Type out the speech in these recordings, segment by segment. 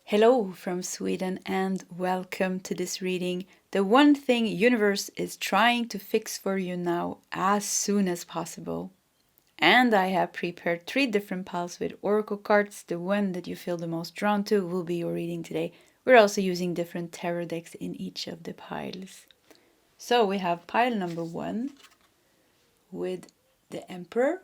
Hello from Sweden and welcome to this reading. The one thing universe is trying to fix for you now as soon as possible. And I have prepared 3 different piles with oracle cards. The one that you feel the most drawn to will be your reading today. We're also using different tarot decks in each of the piles. So we have pile number 1 with the Emperor.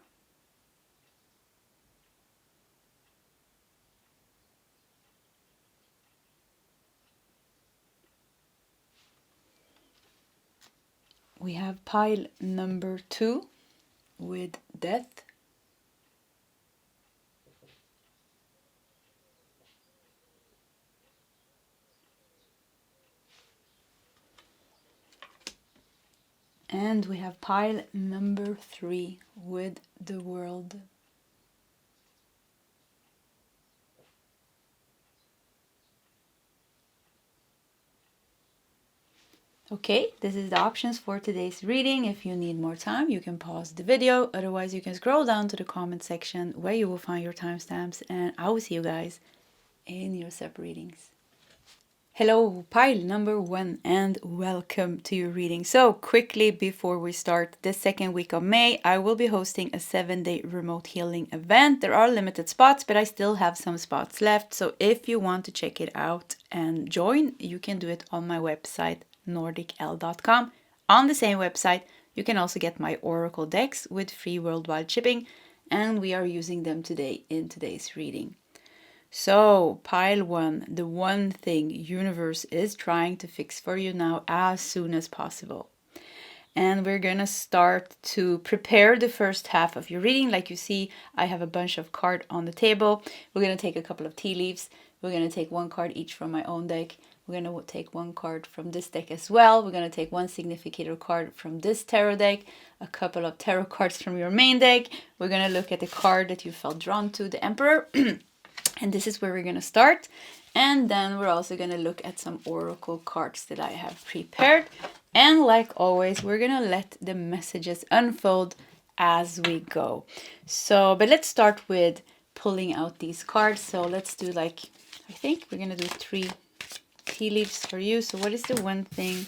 We have pile number 2 with Death. And we have pile number 3 with the World. Okay, this is the options for today's reading. If you need more time, you can pause the video. Otherwise, you can scroll down to the comment section where you will find your timestamps. And I will see you guys in your sub readings. Hello, pile number 1 and welcome to your reading. So quickly before we start, the second week of May, I will be hosting a 7-day remote healing event. There are limited spots, but I still have some spots left. So if you want to check it out and join, you can do it on my website, nordicl.com. On the same website, you can also get my oracle decks with free worldwide shipping, and we are using them today in today's reading. So, pile 1, the one thing universe is trying to fix for you now as soon as possible. And we're gonna start to prepare the first half of your reading. Like you see, I have a bunch of cards on the table. We're gonna take a couple of tea leaves. We're gonna take 1 card each from my own deck. We're going to take 1 card from this deck as well. We're going to take 1 significator card from this tarot deck, a couple of tarot cards from your main deck. We're going to look at the card that you felt drawn to, the Emperor. And this is where we're going to start. And then we're also going to look at some oracle cards that I have prepared. And like always, we're going to let the messages unfold as we go. So, but let's start with pulling out these cards. So let's do I think we're going to do 3 tea leaves for you. So what is the one thing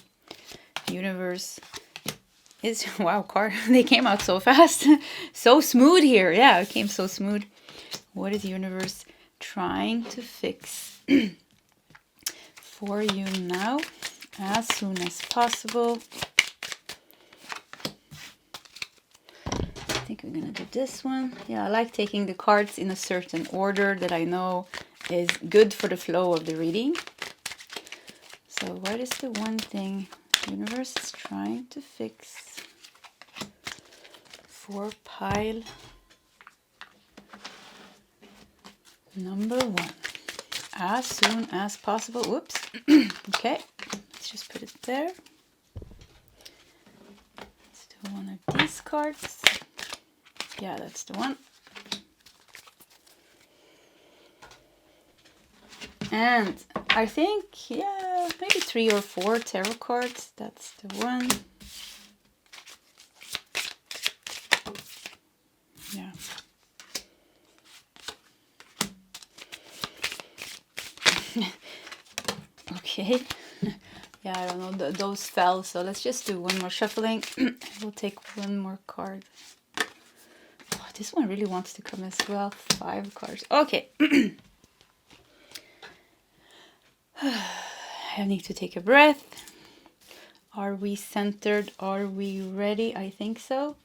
universe is? Wow, card, they came out so fast. So smooth here. Yeah, it came so smooth. What is the universe trying to fix for you now as soon as possible? I think we're gonna do this one. Yeah, I like taking the cards in a certain order that I know is good for the flow of the reading. So what is the one thing universe is trying to fix for pile number 1 as soon as possible? Whoops. Okay, let's just put it there. Let's do one of these cards. Yeah, that's the one. And I think, yeah, maybe 3 or 4 tarot cards. That's the one. Yeah. Okay. Yeah, I don't know. Those fell. So let's just do 1 more shuffling. We'll take 1 more card. Oh, this one really wants to come as well. 5 cards. Okay. I need to take a breath. Are we centered? Are we ready? I think so.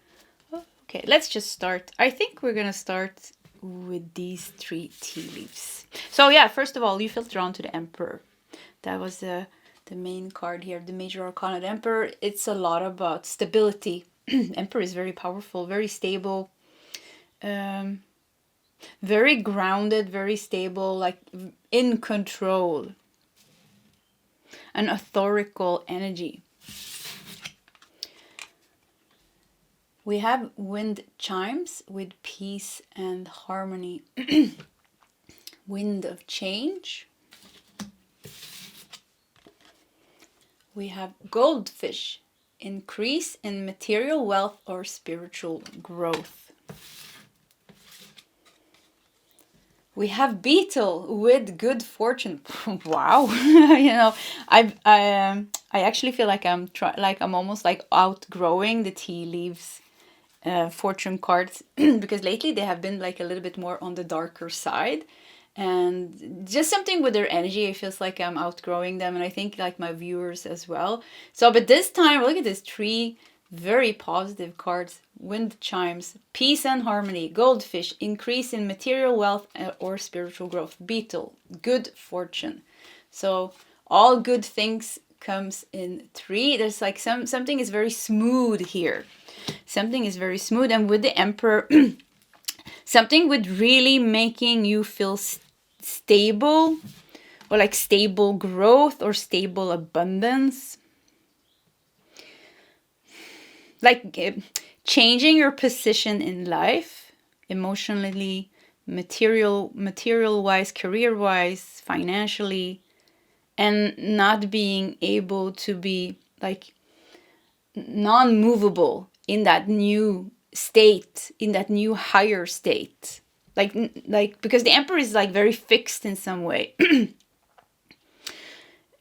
Oh, okay, let's just start. I think we're gonna start with these 3 tea leaves. So yeah, first of all, you felt drawn to the Emperor. That was the main card here, the major arcana. The Emperor, it's a lot about stability. Emperor is very powerful, very stable, very grounded, very stable, like in control. An authorical energy. We have wind chimes with peace and harmony. Wind of change. We have goldfish, increase in material wealth or spiritual growth. We have Beetle with good fortune. Wow. You know, I actually feel like I'm almost like outgrowing the tea leaves fortune cards because lately they have been like a little bit more on the darker side, and just something with their energy, it feels like I'm outgrowing them, and I think like my viewers as well. So but this time look at this, three very positive cards: wind chimes, peace and harmony, goldfish, increase in material wealth or spiritual growth, beetle, good fortune. So all good things comes in three. There's like something is very smooth here. Something is very smooth, and with the Emperor, something with really making you feel stable, or like stable growth or stable abundance. Like changing your position in life, emotionally, material wise, career wise, financially, and not being able to be like non-movable in that new state, in that new higher state. Like because the Emperor is like very fixed in some way.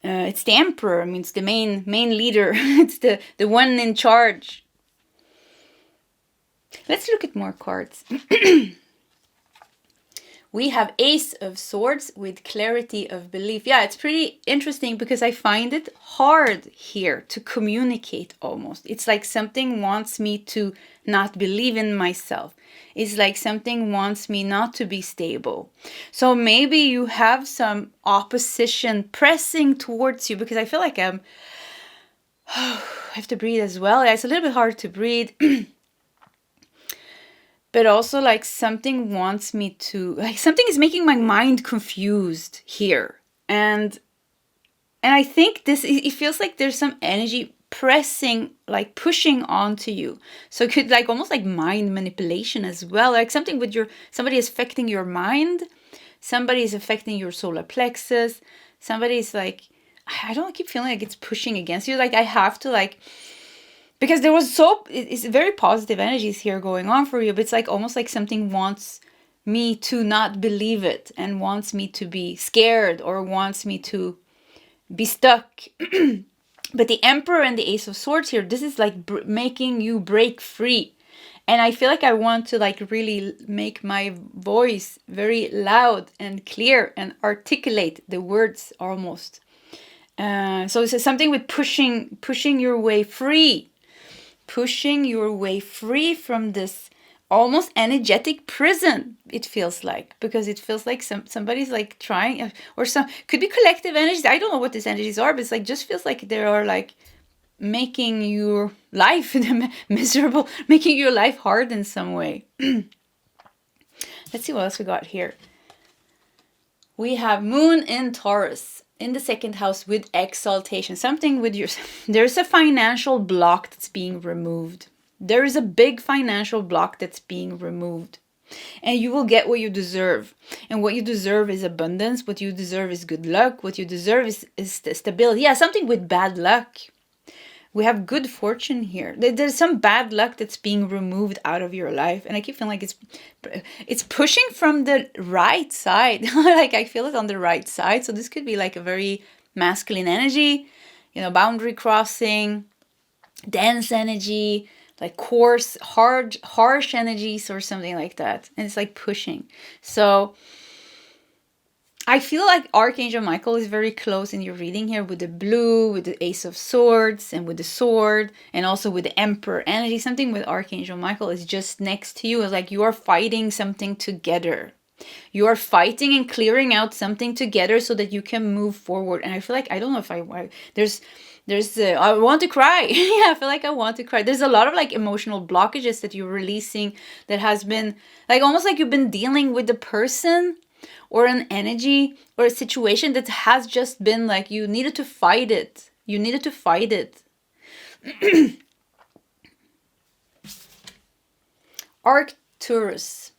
It's the Emperor. I mean, it's the main leader. It's the one in charge. Let's look at more cards. We have Ace of Swords with clarity of belief. Yeah, it's pretty interesting because I find it hard here to communicate almost. It's like something wants me to not believe in myself. It's like something wants me not to be stable. So maybe you have some opposition pressing towards you, because I feel like I have to breathe as well. It's a little bit hard to breathe. But also like something wants me to, like something is making my mind confused here. And I think this, it feels like there's some energy pressing, like pushing onto you. So it could like almost like mind manipulation as well. Like something with somebody is affecting your mind. Somebody is affecting your solar plexus. Somebody is like, I don't keep feeling like it's pushing against you. Like I have to like, because there was it's very positive energies here going on for you, but it's like almost like something wants me to not believe it and wants me to be scared or wants me to be stuck. But the Emperor and the Ace of Swords here, this is like making you break free. And I feel like I want to like really make my voice very loud and clear and articulate the words almost. So it's something with pushing your way free. Pushing your way free from this almost energetic prison, it feels like, because it feels like somebody's like trying, or could be collective energies. I don't know what these energies are, but it's like just feels like they are like making your life miserable, making your life hard in some way. Let's see what else we got here. We have Moon in Taurus in the second house with exaltation. Something with there's a financial block that's being removed. There is a big financial block that's being removed. And you will get what you deserve. And what you deserve is abundance. What you deserve is good luck. What you deserve is stability. Yeah, something with bad luck. We have good fortune here. There's some bad luck that's being removed out of your life. And I keep feeling like it's pushing from the right side. Like I feel it on the right side. So this could be like a very masculine energy, you know, boundary crossing, dense energy, like coarse, harsh energies or something like that. And it's like pushing. So I feel like Archangel Michael is very close in your reading here with the blue, with the Ace of Swords, and with the sword, and also with the Emperor energy. Something with Archangel Michael is just next to you. It's like you are fighting something together. You are fighting and clearing out something together so that you can move forward. And I feel like, I don't know if I want to cry. Yeah, I feel like I want to cry. There's a lot of like emotional blockages that you're releasing that has been like almost like you've been dealing with the person or an energy or a situation that has just been like you needed to fight it. You needed to fight it. Arcturus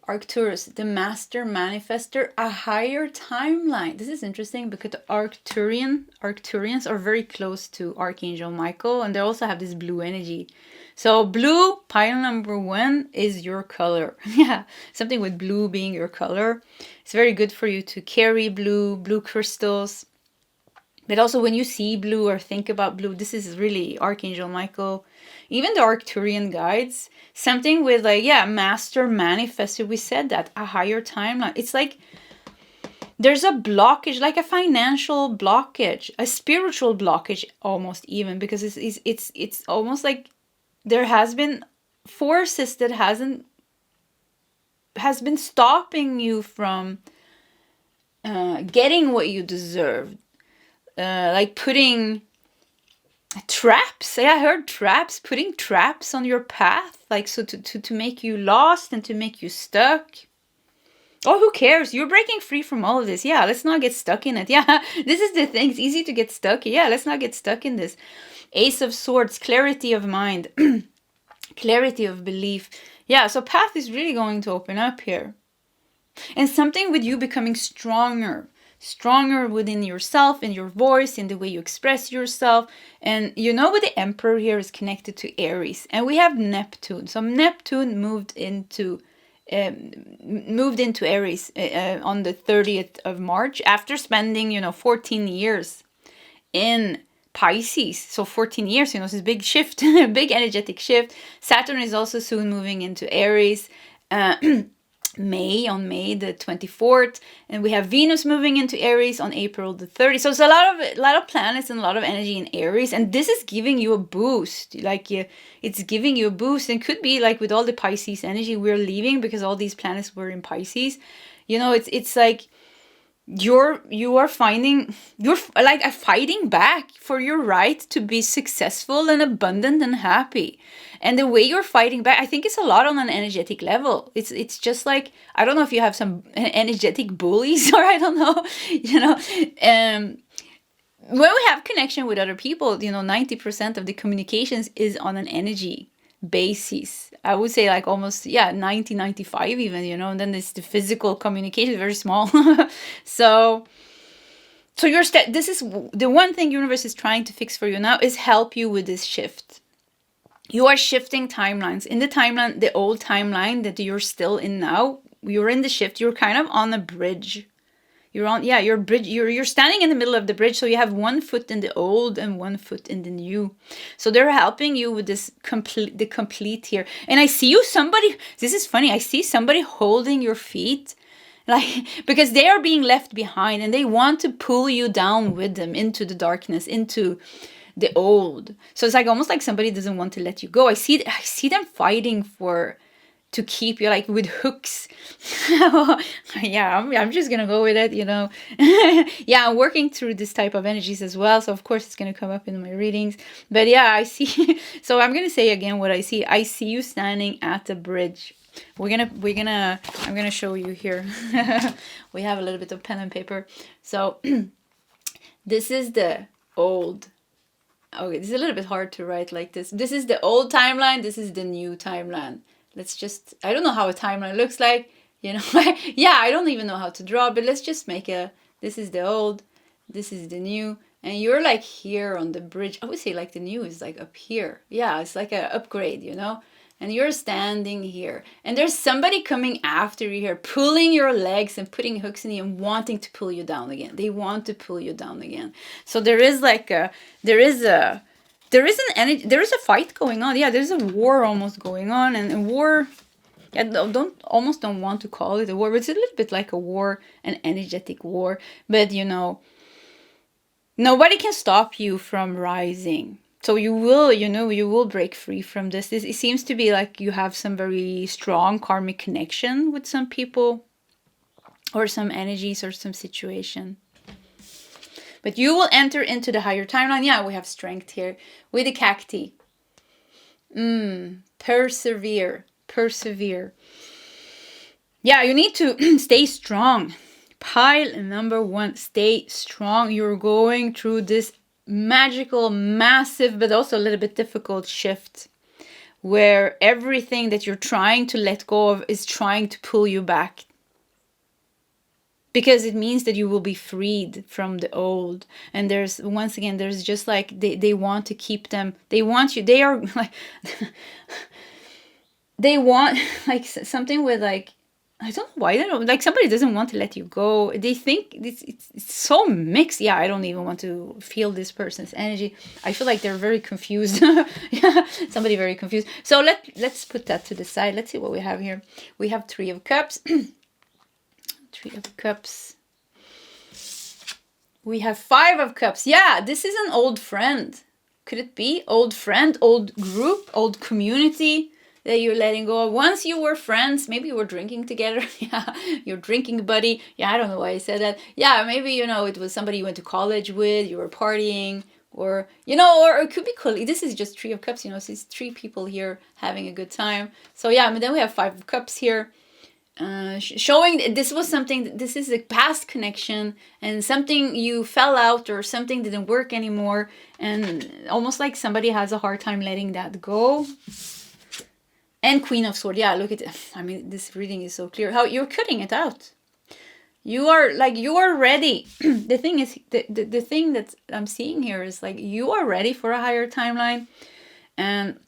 Arcturus, the master manifester, a higher timeline. This is interesting because the Arcturians are very close to Archangel Michael, and they also have this blue energy. So blue, pile number 1, is your color. Yeah, something with blue being your color. It's very good for you to carry blue crystals. But also when you see blue or think about blue, this is really Archangel Michael. Even the Arcturian guides, something with like, yeah, master manifested. We said that, a higher timeline. It's like there's a blockage, like a financial blockage, a spiritual blockage almost even, because it's almost like there has been forces that has been stopping you from getting what you deserve. Like putting traps. Yeah, I heard traps, putting traps on your path, like so to make you lost and to make you stuck. Oh, who cares? You're breaking free from all of this. Yeah, let's not get stuck in it. Yeah, this is the thing. It's easy to get stuck. Yeah, let's not get stuck in this. Ace of Swords, clarity of mind, clarity of belief. Yeah, so path is really going to open up here. And something with you becoming stronger within yourself, in your voice, in the way you express yourself. And you know, with the Emperor here is connected to Aries, and we have Neptune. So Neptune moved into Aries on the 30th of March after spending 14 years in Pisces. So 14 years, it's a big shift, a big energetic shift. Saturn is also soon moving into Aries. On May the 24th, and we have Venus moving into Aries on April the 30th. So it's a lot of planets and a lot of energy in Aries, and this is giving you a boost. It's giving you a boost, and could be like with all the Pisces energy we're leaving because all these planets were in Pisces. It's like you are fighting back for your right to be successful and abundant and happy. And the way you're fighting back, I think it's a lot on an energetic level. It's just like, I don't know if you have some energetic bullies, or I don't know, when we have connection with other people, 90% of the communications is on an energy basis. I would say like almost 95 even, and then there's the physical communication, very small. so this is the one thing universe is trying to fix for you now, is help you with this shift. You are shifting timelines. In the timeline, the old timeline that you're still in now, you're in the shift. You're kind of on a bridge. You're standing in the middle of the bridge. So you have one foot in the old and one foot in the new. So they're helping you with this complete here. And I see this is funny. I see somebody holding your feet, because they are being left behind, and they want to pull you down with them into the darkness, into the old. So it's like almost like somebody doesn't want to let you go. I see them fighting to keep you, like with hooks. Yeah, I'm just gonna go with it, Yeah, I'm working through this type of energies as well, so of course it's gonna come up in my readings. But yeah, I see. So I'm gonna say again what I see. I see you standing at the bridge. I'm gonna show you here. We have a little bit of pen and paper. So this is the old. Okay, this is a little bit hard to write like this. This is the old timeline. This is the new timeline. I don't know how a timeline looks like, Yeah, I don't even know how to draw, but let's just make this is the old, this is the new, and you're like here on the bridge. I would say like the new is like up here. Yeah, it's like an upgrade, and you're standing here, and there's somebody coming after you here, pulling your legs and putting hooks in you and wanting to pull you down again. They want to pull you down again. So there is a fight going on. Yeah, there's a war almost going on, and a war. I don't want to call it a war, but it's a little bit like a war, an energetic war. But nobody can stop you from rising. So you will break free from this. It seems to be like you have some very strong karmic connection with some people, or some energies, or some situation. But you will enter into the higher timeline. Yeah, we have strength here with the cacti. Persevere. Yeah, you need to stay strong. Pile number 1, stay strong. You're going through this magical, massive, but also a little bit difficult shift where everything that you're trying to let go of is trying to pull you back. Because it means that you will be freed from the old. And there's, once again, there's just like, they want to keep them, they want you, they are like, they want like something with like, I don't know why they don't, like somebody doesn't want to let you go. They think it's so mixed. Yeah, I don't even want to feel this person's energy. I feel like they're very confused. Yeah, somebody very confused. So let's put that to the side. Let's see what we have here. We have Three of Cups. Three of Cups. We have Five of Cups. Yeah, this is an old friend. Could it be? Old friend, old group, old community that you're letting go of. Once you were friends, maybe you were drinking together. Yeah, your drinking buddy. Yeah, I don't know why I said that. Yeah, maybe, you know, it was somebody you went to college with, you were partying, or, you know, or it could be cool. This is just Three of Cups, you know, so it's three people here having a good time. So yeah, I mean, then we have Five of Cups here. Showing this was something, this is a past connection and something you fell out or something didn't work anymore, and almost like somebody has a hard time letting that go. And Queen of Swords. Yeah, look at it. I mean, this reading is so clear. How you're cutting it out. You are like, you are ready. The thing is, the thing that I'm seeing here is like, you are ready for a higher timeline. And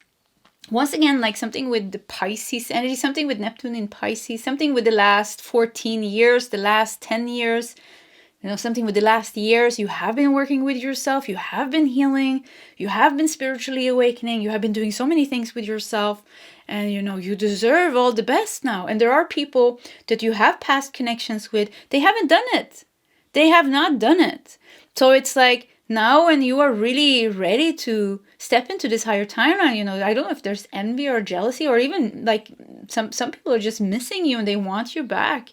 once again, like something with the Pisces energy, something with Neptune in Pisces, something with the last 14 years, the last 10 years, you know, something with the last years. You have been working with yourself. You have been healing. You have been spiritually awakening. You have been doing so many things with yourself. And, you know, you deserve all the best now. And there are people that you have past connections with. They haven't done it. They have not done it. So it's like, now when you are really ready to step into this higher timeline, you know, I don't know if there's envy or jealousy, or even like some people are just missing you and they want you back.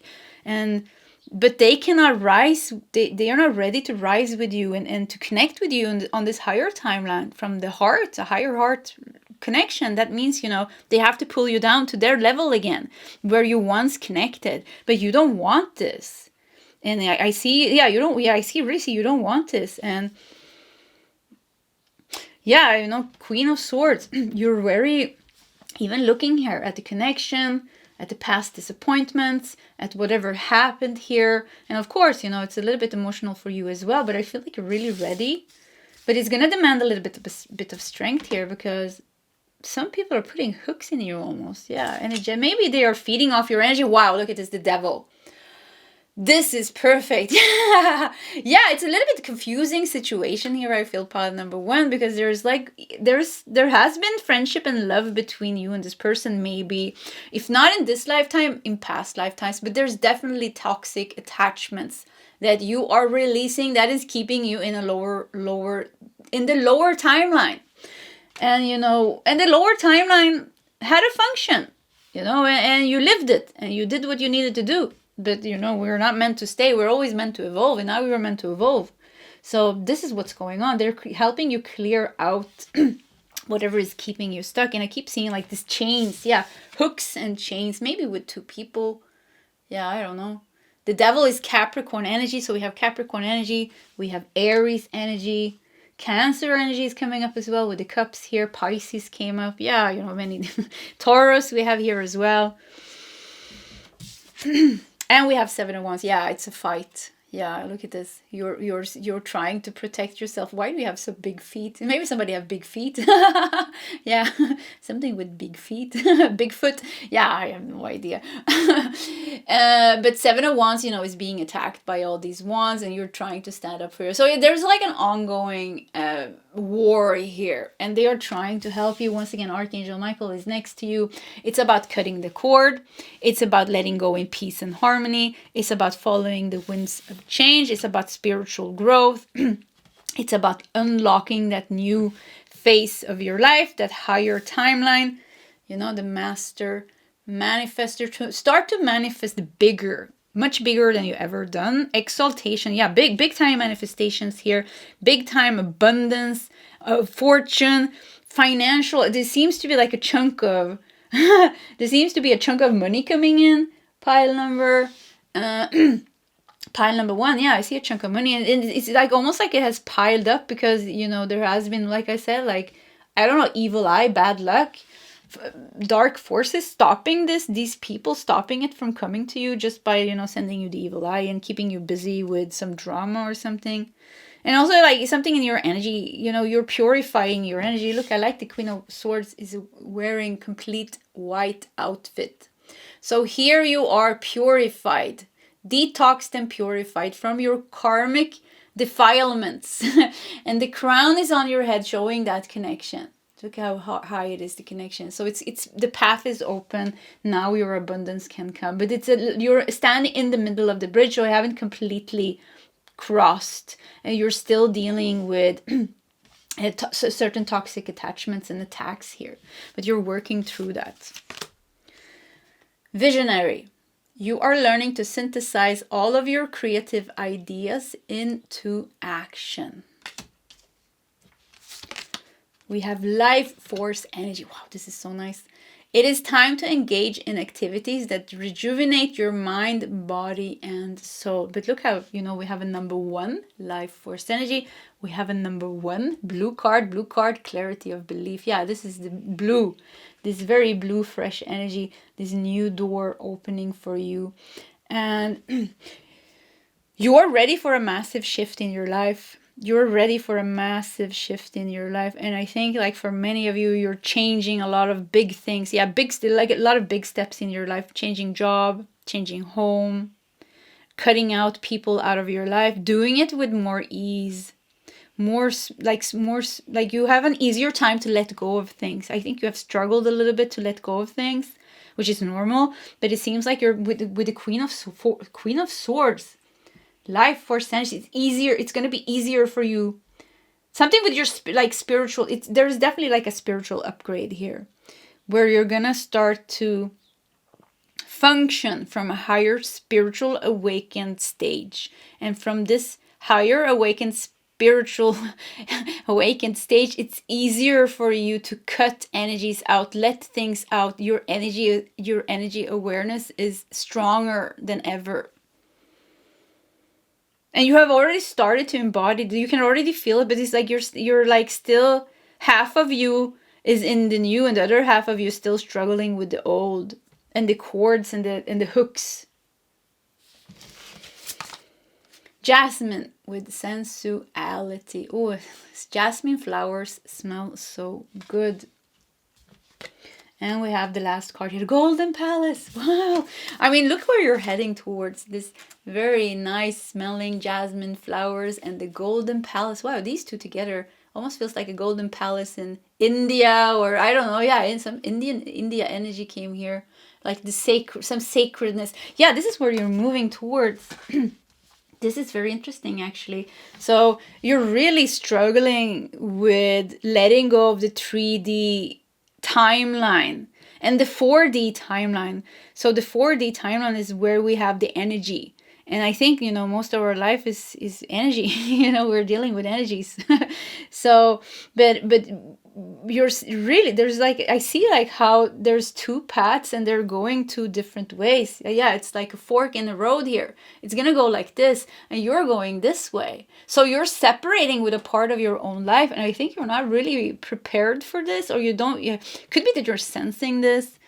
But they cannot rise. They are not ready to rise with you and to connect with you on this higher timeline from the heart, a higher heart connection. That means, you know, they have to pull you down to their level again, where you once connected. But you don't want this. And I see, yeah, you don't, yeah, I see, Risi, you don't want this. And yeah, you know, Queen of Swords, you're very, even looking here at the connection, at the past disappointments, at whatever happened here. And of course, you know, it's a little bit emotional for you as well, but I feel like you're really ready. But it's going to demand a little bit of strength here, because some people are putting hooks in you almost. Yeah, energy. Maybe they are feeding off your energy. Wow, look at this, the Devil. This is perfect. Yeah, it's a little bit confusing situation here, I feel, pile number one, because there has been friendship and love between you and this person, maybe, if not in this lifetime, in past lifetimes, but there's definitely toxic attachments that you are releasing that is keeping you in a lower timeline. And, you know, and the lower timeline had a function, you know, and you lived it and you did what you needed to do. But, you know, we're not meant to stay. We're always meant to evolve. And now we were meant to evolve. So this is what's going on. They're helping you clear out whatever is keeping you stuck. And I keep seeing like these chains. Yeah, hooks and chains. Maybe with two people. Yeah, I don't know. The Devil is Capricorn energy. So we have Capricorn energy. We have Aries energy. Cancer energy is coming up as well with the cups here. Pisces came up. Yeah, you know, many. Taurus we have here as well. And we have Seven of Wands. Yeah, it's a fight. Yeah, look at this. You're trying to protect yourself. Why do you have so big feet? Maybe somebody have big feet. Yeah, something with big feet. Bigfoot. Yeah, I have no idea. But Seven of Wands, you know, is being attacked by all these wands, and you're trying to stand up for you. So there's like an ongoing war here, and they are trying to help you. Once again, Archangel Michael is next to you. It's about cutting the cord. It's about letting go in peace and harmony. It's about following the winds of change. It's about spiritual growth. It's about unlocking that new phase of your life, that higher timeline. You know, the master manifester, to start to manifest bigger, much bigger than you ever done. Exaltation. Yeah, big time manifestations here. Big time abundance, fortune, financial. There seems to be like a chunk of there seems to be a chunk of money coming in. Pile number one. Yeah, I see a chunk of money, and it's like almost like it has piled up, because, you know, there has been, like I said, like, I don't know, evil eye, bad luck dark forces stopping these people stopping it from coming to you just by, you know, sending you the evil eye and keeping you busy with some drama or something. And also, like, something in your energy, you know, you're purifying your energy. Look, I like the Queen of Swords is wearing complete white outfit. So here you are purified, detoxed and purified from your karmic defilements. And the crown is on your head, showing that connection. Look how high it is, the connection. So it's the path is open. Now your abundance can come. But you're standing in the middle of the bridge, so I haven't completely crossed. And you're still dealing with certain toxic attachments and attacks here. But you're working through that. Visionary. You are learning to synthesize all of your creative ideas into action. We have life force energy. Wow, this is so nice. It is time to engage in activities that rejuvenate your mind, body, and soul. But look how, you know, we have a number 1, life force energy. We have a number 1, blue card, clarity of belief. Yeah, this is the blue, this very blue, fresh energy, this new door opening for you. And you are ready for a massive shift in your life. You're ready for a massive shift in your life. And I think, like, for many of you, you're changing a lot of big things. Yeah, like a lot of big steps in your life. Changing job, changing home, cutting out people out of your life, doing it with more ease. More like you have an easier time to let go of things. I think you have struggled a little bit to let go of things, which is normal. But it seems like you're with the Queen of Swords. Life force energy. It's easier. It's going to be easier for you. Something with your spiritual. There's definitely like a spiritual upgrade here, where you're going to start to function from a higher spiritual awakened stage. And from this higher awakened spiritual awakened stage, it's easier for you to cut energies out, let things out. Your energy awareness is stronger than ever. And you have already started to embody. You can already feel it, but it's like you're like still, half of you is in the new and the other half of you is still struggling with the old and the cords and the hooks. Jasmine with sensuality. Oh, jasmine flowers smell so good. And we have the last card here, Golden Palace. Wow. I mean, look where you're heading towards, this very nice smelling jasmine flowers and the Golden Palace. Wow, these two together almost feels like a Golden Palace in India, or I don't know. Yeah, in some India energy came here. Like some sacredness. Yeah, this is where you're moving towards. This is very interesting, actually. So you're really struggling with letting go of the 3D timeline and the 4D timeline. So the 4D timeline is where we have the energy. And I think, you know, most of our life is energy. You know, we're dealing with energies. So, but you're really, there's like, I see like how there's two paths and they're going two different ways. Yeah, it's like a fork in the road here. It's going to go like this and you're going this way. So you're separating with a part of your own life. And I think you're not really prepared for this, or you don't, could be that you're sensing this.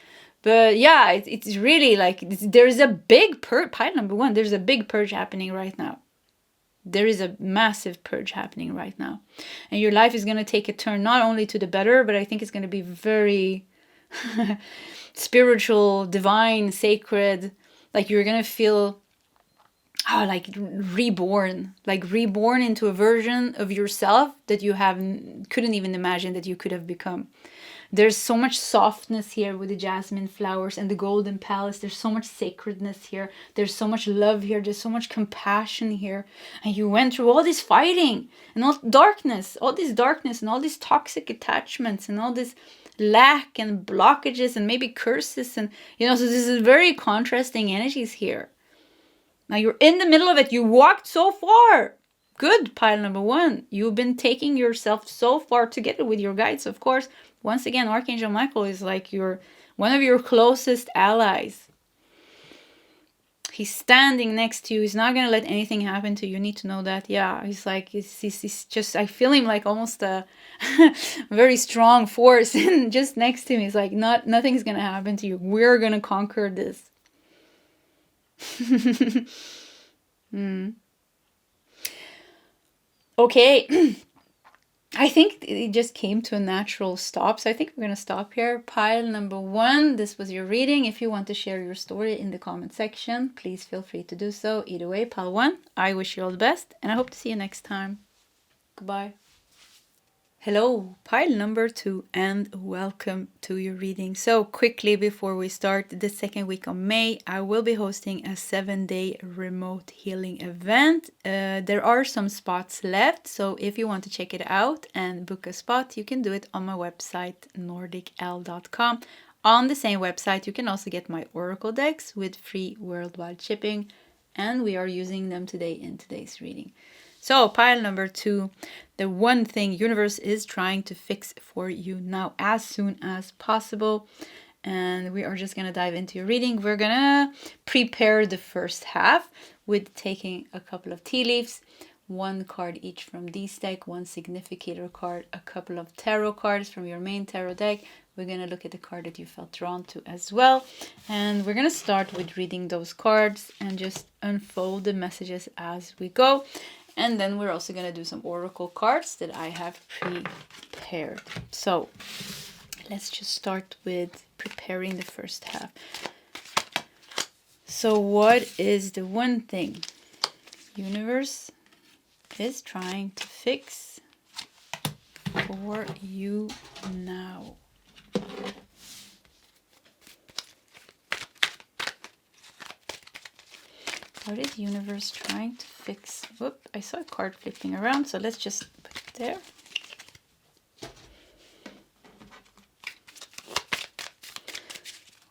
But yeah, it's really like, there's a big purge, pile number 1, there's a big purge happening right now. There is a massive purge happening right now. And your life is going to take a turn, not only to the better, but I think it's going to be very spiritual, divine, sacred. Like you're going to feel like reborn into a version of yourself that you couldn't even imagine that you could have become. There's so much softness here with the jasmine flowers and the Golden Palace. There's so much sacredness here. There's so much love here. There's so much compassion here. And you went through all this fighting and all darkness and all these toxic attachments and all this lack and blockages and maybe curses. And, you know, so this is very contrasting energies here. Now you're in the middle of it. You walked so far. Good, pile number 1. You've been taking yourself so far together with your guides, of course. Once again, Archangel Michael is like one of your closest allies. He's standing next to you. He's not going to let anything happen to you. You need to know that. Yeah, he's like, he's just, I feel him like almost a very strong force and just next to me. He's like, nothing's going to happen to you. We're going to conquer this. Okay. I think it just came to a natural stop. So I think we're going to stop here. Pile number 1. This was your reading. If you want to share your story in the comment section, please feel free to do so. Either way, pile 1, I wish you all the best. And I hope to see you next time. Goodbye. Hello, pile number 2, and welcome to your reading. So quickly before we start, the second week of May, I will be hosting a 7-day remote healing event. There are some spots left, so if you want to check it out and book a spot, you can do it on my website, nordicl.com. On the same website, you can also get my oracle decks with free worldwide shipping, and we are using them today in today's reading. So pile number 2, the one thing universe is trying to fix for you now as soon as possible. And we are just going to dive into your reading. We're going to prepare the first half with taking a couple of tea leaves, 1 card each from this deck, 1 significator card, a couple of tarot cards from your main tarot deck. We're going to look at the card that you felt drawn to as well. And we're going to start with reading those cards and just unfold the messages as we go. And then we're also going to do some oracle cards that I have prepared. So let's just start with preparing the first half. So what is the one thing universe is trying to fix for you now? What is universe trying to fix? Whoop, I saw a card flipping around, so let's just put it there.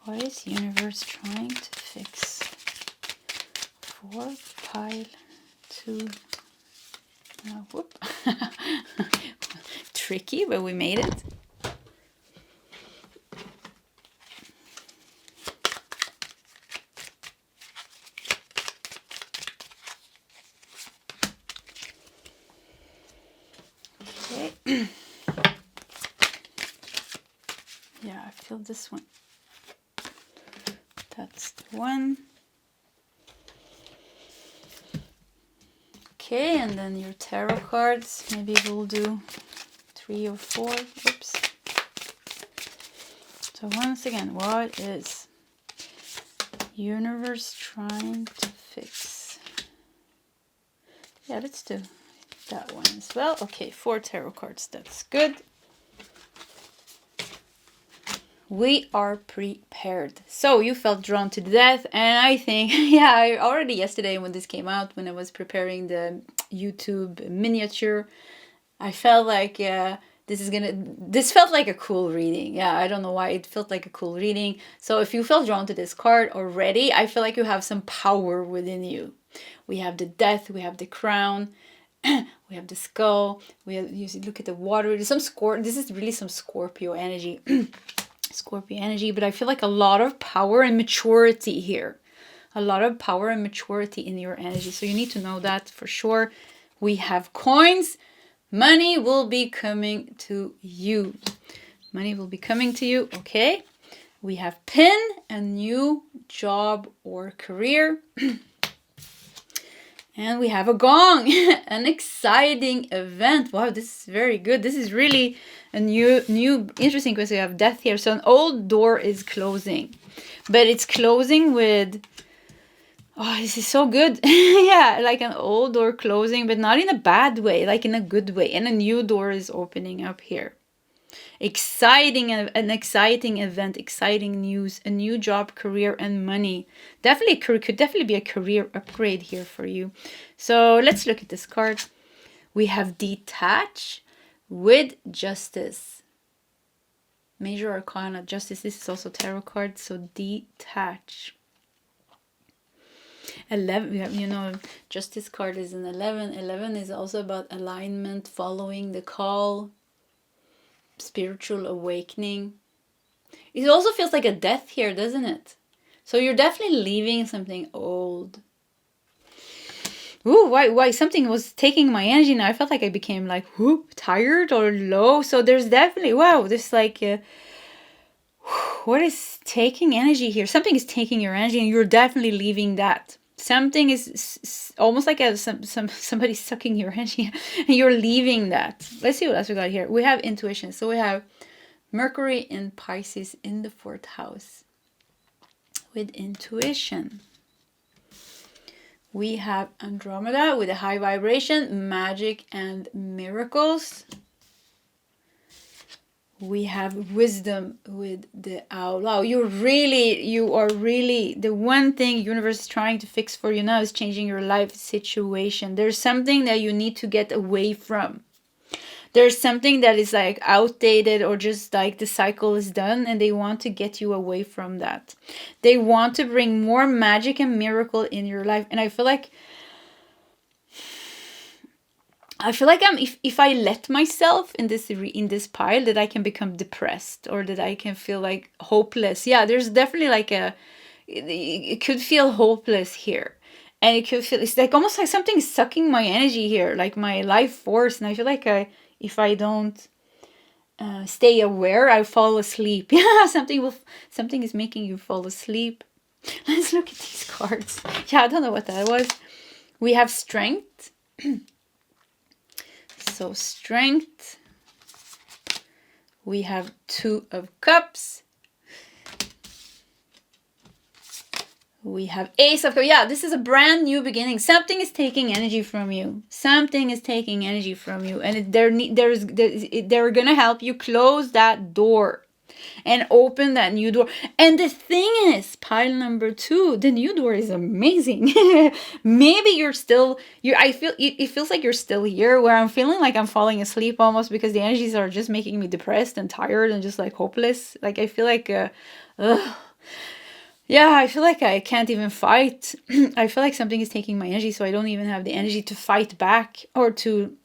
What is universe trying to fix for pile 2? Whoop. Tricky, but we made it. Yeah, I feel this one. That's the one. Okay, and then your tarot cards. Maybe we'll do 3 or 4. Oops. So once again, what is universe trying to fix? Yeah, let's do that one as well. Okay, 4 tarot cards. That's good. We are prepared. So you felt drawn to death, and I think, yeah, I already yesterday when this came out, when I was preparing the YouTube miniature, I felt like this felt like a cool reading. Yeah, I don't know why, it felt like a cool reading. So if you felt drawn to this card already, I feel like you have some power within you. We have the death, we have the crown, we have the skull, you look at the water. There's this is really some Scorpio energy. Scorpio energy, but I feel like a lot of power and maturity here. A lot of power and maturity in your energy. So you need to know that for sure. We have coins. Money will be coming to you. Money will be coming to you. Okay. We have pin, a new job or career. And we have a gong, an exciting event. Wow, this is very good. This is really a new interesting because we have death here. So an old door is closing, but it's closing with, oh, this is so good. Yeah, like an old door closing, but not in a bad way, like in a good way. And a new door is opening up here. Exciting, an exciting event, exciting news, a new job, career, and money. Definitely could definitely be a career upgrade here for you. So let's look at this card. We have detach with justice. Major Arcana, justice. This is also tarot card. So detach. 11, we have, justice card is an 11. 11 is also about alignment, following the call. Spiritual awakening. It also feels like a death here, doesn't it? So you're definitely leaving something old. Ooh, why something was taking my energy now. I felt like I became like, whoop, tired or low. So there's definitely, wow, this like, what is taking energy here? Something is taking your energy and you're definitely leaving that. Something is almost like somebody sucking your energy and you're leaving that. Let's see what else we got here. We have intuition. So we have Mercury in Pisces in the 4th house with intuition. We have Andromeda with a high vibration, magic and miracles. We have wisdom with the owl. Wow, you are really, the one thing universe is trying to fix for you now is changing your life situation. There's something that you need to get away from. There's something that is like outdated or just like the cycle is done and they want to get you away from that. They want to bring more magic and miracle in your life. And I feel like if I let myself in this pile that I can become depressed or that I can feel like hopeless. Yeah, there's definitely like it could feel hopeless here. And it could feel, it's like almost like something is sucking my energy here, like my life force. And I feel like if I don't stay aware, I fall asleep. Yeah, something is making you fall asleep. Let's look at these cards. Yeah, I don't know what that was. We have strength. So strength. We have 2 of Cups. We have Ace of Cups. Yeah, this is a brand new beginning. Something is taking energy from you. Something is taking energy from you. And they're going to help you close that door and open that new door. And the thing is, pile number 2, the new door is amazing. Maybe you're still, it feels like you're still here, where I'm feeling like I'm falling asleep almost because the energies are just making me depressed and tired and just like hopeless. Like I feel like, yeah, I feel like I can't even fight. I feel like something is taking my energy, so I don't even have the energy to fight back or to,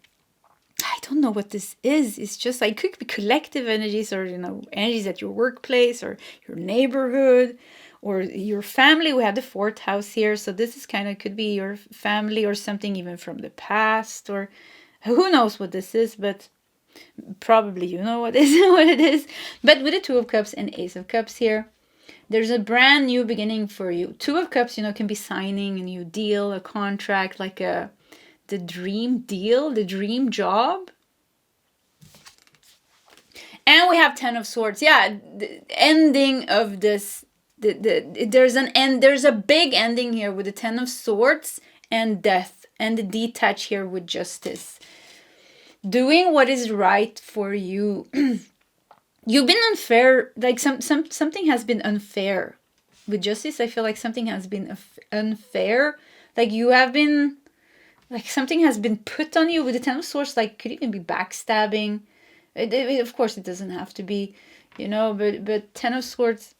I don't know what this is. It's just like, could be collective energies or, energies at your workplace or your neighborhood or your family. We have the 4th house here. So this is could be your family or something even from the past, or who knows what this is, but probably you know what it is. But with the 2 of Cups and Ace of Cups here, there's a brand new beginning for you. 2 of Cups, can be signing a new deal, a contract, like the dream deal, the dream job. And we have 10 of Swords. Yeah, the ending of this. There's an end. There's a big ending here with the 10 of Swords and death, and the detach here with Justice. Doing what is right for you. You've been unfair, like something has been unfair. With Justice, I feel like something has been unfair. Like you have been, like something has been put on you. With the 10 of Swords, like could even be backstabbing. Of course, it doesn't have to be, but 10 of Swords.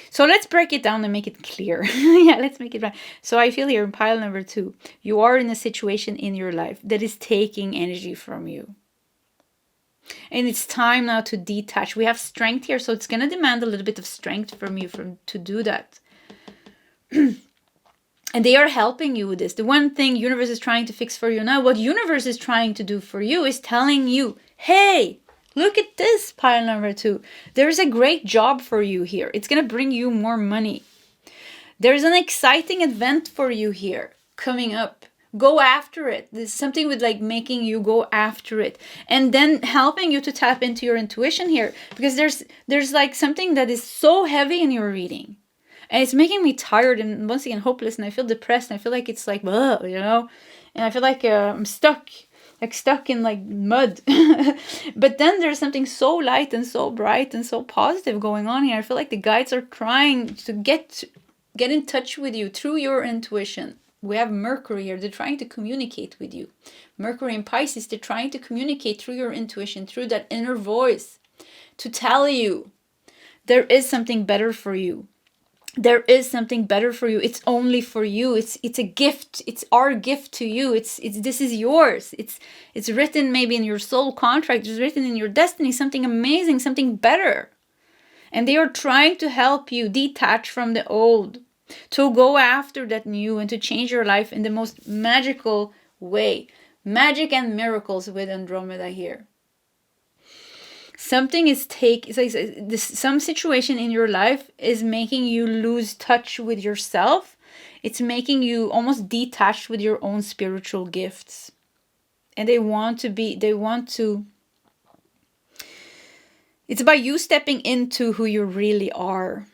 So let's break it down and make it clear. Yeah, let's make it right. So I feel here in pile number 2, you are in a situation in your life that is taking energy from you. And it's time now to detach. We have strength here, so it's going to demand a little bit of strength from you to do that. And they are helping you with this. The one thing universe is trying to fix for you now, what universe is trying to do for you is telling you, hey, look at this, pile number 2. There's a great job for you here. It's going to bring you more money. There's an exciting event for you here coming up. Go after it. There's something with like making you go after it, and then helping you to tap into your intuition here, because there's like something that is so heavy in your reading, and it's making me tired and once again hopeless, and I feel depressed, and I feel like it's like, and I feel like I'm stuck in like mud. But then there's something so light and so bright and so positive going on here. I feel like the guides are trying to get in touch with you through your intuition. We have Mercury here. They're trying to communicate with you. Mercury in Pisces, they're trying to communicate through your intuition, through that inner voice, to tell you there is something better for you. There is something better for you. It's only for you. It's a gift. It's our gift to you. This is yours. It's written maybe in your soul contract. It's written in your destiny. Something amazing, something better. And they are trying to help you detach from the old, to go after that new, and to change your life in the most magical way. Magic and miracles with Andromeda here. Something is some situation in your life is making you lose touch with yourself. It's making you almost detached with your own spiritual gifts. And it's about you stepping into who you really are.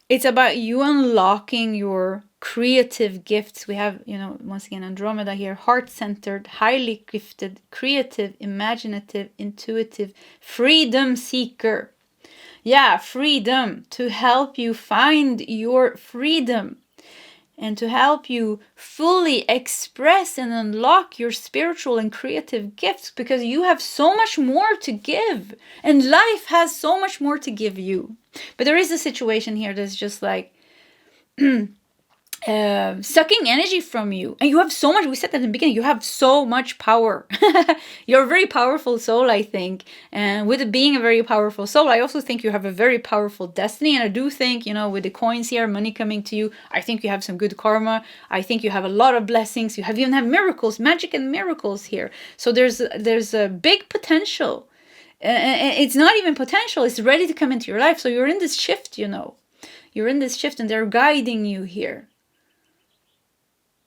It's about you unlocking your creative gifts. We have, once again, Andromeda here, heart-centered, highly gifted, creative, imaginative, intuitive, freedom seeker. Yeah, freedom, to help you find your freedom and to help you fully express and unlock your spiritual and creative gifts, because you have so much more to give and life has so much more to give you. But there is a situation here that's just like sucking energy from you, and you have so much. We said that in the beginning, you have so much power. You're a very powerful soul, I think, and with it being a very powerful soul, I also think you have a very powerful destiny. And I do think, with the coins here, money coming to you, I think you have some good karma. I think you have a lot of blessings. You even have miracles, magic and miracles here. So there's a big potential. It's not even potential, it's ready to come into your life. So you're in this shift, you're in this shift, and they're guiding you here.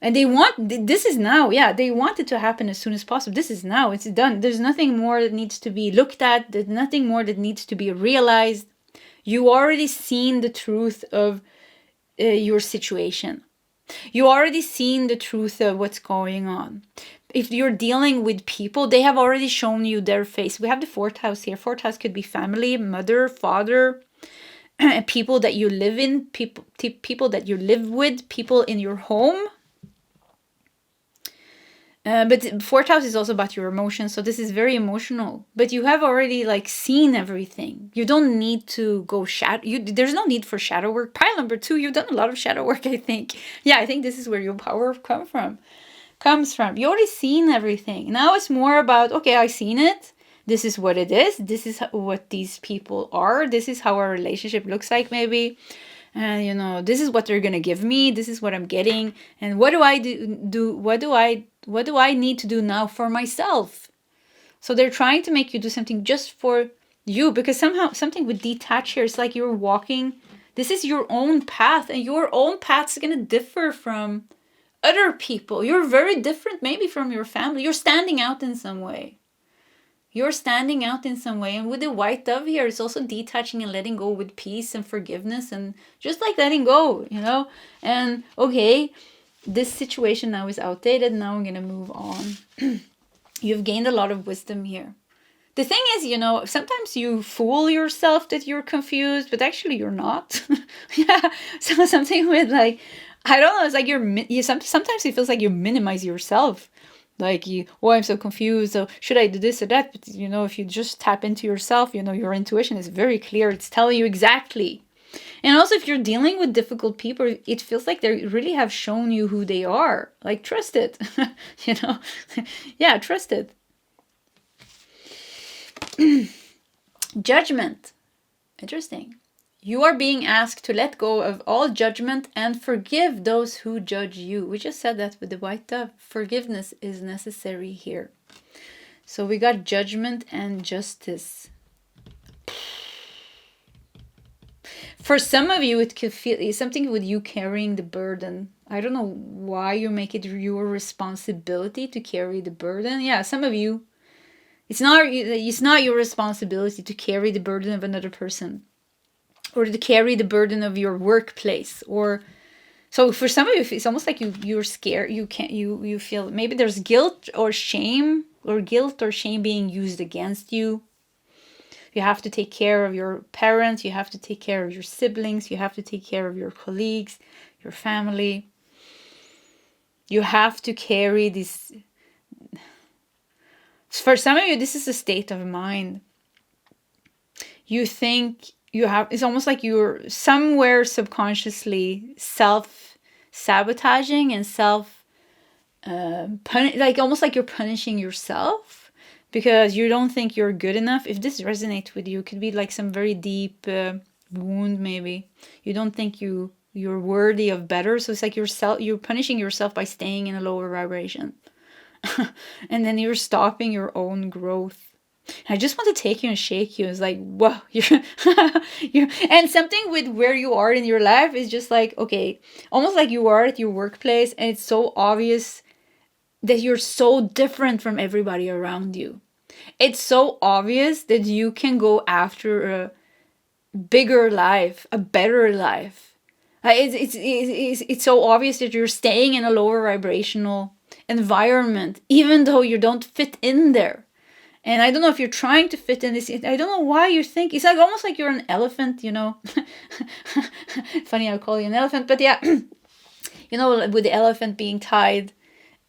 And this is now, they want it to happen as soon as possible. This is now, it's done. There's nothing more that needs to be looked at. There's nothing more that needs to be realized. You already seen the truth of your situation. You already seen the truth of what's going on. If you're dealing with people, they have already shown you their face. We have the fourth house here. Fourth house could be family, mother, father, people that you live in, people that you live with, people in your home. But fourth house is also about your emotions, so this is very emotional. But you have already seen everything. You don't need to go there's no need for shadow work. Pile number 2, you've done a lot of shadow work, I think. Yeah, I think this is where your power comes from. You already seen everything. Now it's more about, okay, I seen it. This is what it is. This is what these people are. This is how our relationship looks like, maybe. And this is what they're gonna give me. This is what I'm getting. And what do I do? What do I need to do now for myself? So they're trying to make you do something just for you, because somehow something would detach here. It's like you're walking. This is your own path, and your own path's gonna differ from other people. You're very different, maybe from your family. You're standing out in some way. And with the white dove here, it's also detaching and letting go with peace and forgiveness and just letting go, And okay, this situation now is outdated. Now I'm going to move on. You've gained a lot of wisdom here. The thing is, sometimes you fool yourself that you're confused, but actually you're not. Yeah, so something with I don't know, it's like sometimes it feels like you minimize yourself. I'm so confused, so should I do this or that? But if you just tap into yourself, your intuition is very clear. It's telling you exactly. And also, if you're dealing with difficult people, it feels like they really have shown you who they are. Trust it. Yeah, trust it. Judgment. Interesting. You are being asked to let go of all judgment and forgive those who judge you. We just said that with the white dove. Forgiveness is necessary here. So we got judgment and justice. For some of you, it could feel something with you carrying the burden. I don't know why you make it your responsibility to carry the burden. Yeah, some of you, it's not your responsibility to carry the burden of another person, or to carry the burden of your workplace. Or so for some of you, it's almost like you're scared. You feel maybe there's guilt or shame being used against you. You have to take care of your parents, you have to take care of your siblings, you have to take care of your colleagues, your family. You have to carry this. For some of you, this is a state of mind. You think it's almost like you're somewhere subconsciously self-sabotaging and almost like you're punishing yourself because you don't think you're good enough. If this resonates with you, it could be like some very deep wound maybe. You don't think you're worthy of better, so it's like you're punishing yourself by staying in a lower vibration. And then you're stopping your own growth. I just want to take you and shake you. It's like, whoa, you're and something with where you are in your life is just like, okay, almost like you are at your workplace, and it's so obvious that you're so different from everybody around you. It's so obvious that you can go after a bigger life, a better life. It's so obvious that you're staying in a lower vibrational environment, even though you don't fit in there. And I don't know if you're trying to fit in this. I don't know why you think. It's like almost like you're an elephant, you know. Funny I call you an elephant. But yeah, you know, with the elephant being tied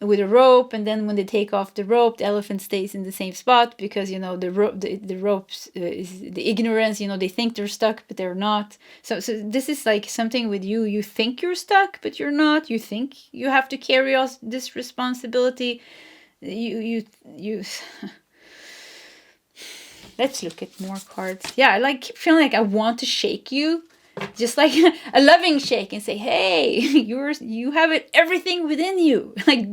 with a rope, and then when they take off the rope, the elephant stays in the same spot because, you know, the ropes is the ignorance. You know, they think they're stuck, but they're not. So this is like something with you. You think you're stuck, but you're not. You think you have to carry out this responsibility. You Let's look at more cards. Yeah, I like keep feeling like I want to shake you, just like a loving shake, and say, "Hey, you have it, everything within you." Like,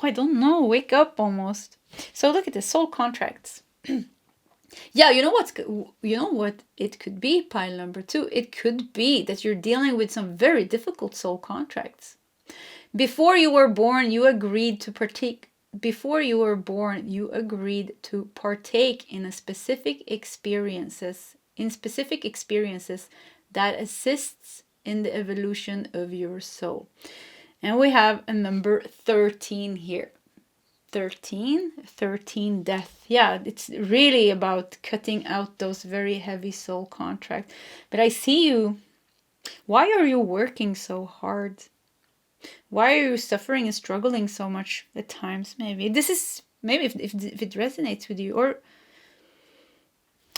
I don't know, wake up almost. So look at the soul contracts. Yeah, you know what it could be. Pile number 2. It could be that you're dealing with some very difficult soul contracts. Before you were born, you agreed to partake. Before you were born, you agreed to partake in specific experiences that assists in the evolution of your soul. And we have a number 13 here. 13, death. Yeah, it's really about cutting out those very heavy soul contracts. But I see you. Why are you working so hard? Why are you suffering and struggling so much at times? Maybe this is if it resonates with you, or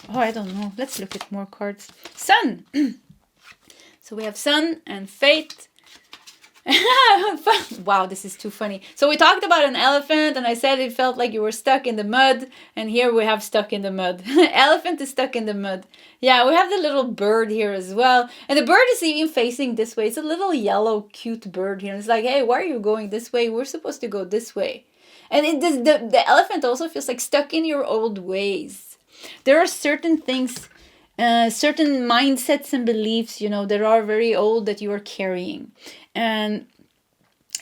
I don't know. Let's look at more cards. Sun. So we have Sun and Fate. Wow, this is too funny. So we talked about an elephant, and I said it felt like you were stuck in the mud, and here we have stuck in the mud. Elephant is stuck in the mud. Yeah, we have the little bird here as well, and the bird is even facing this way. It's a little yellow cute bird here. It's like, hey, why are you going this way? We're supposed to go this way. And the elephant also feels like stuck in your old ways. There are certain things, certain mindsets and beliefs, you know, that are very old that you are carrying. And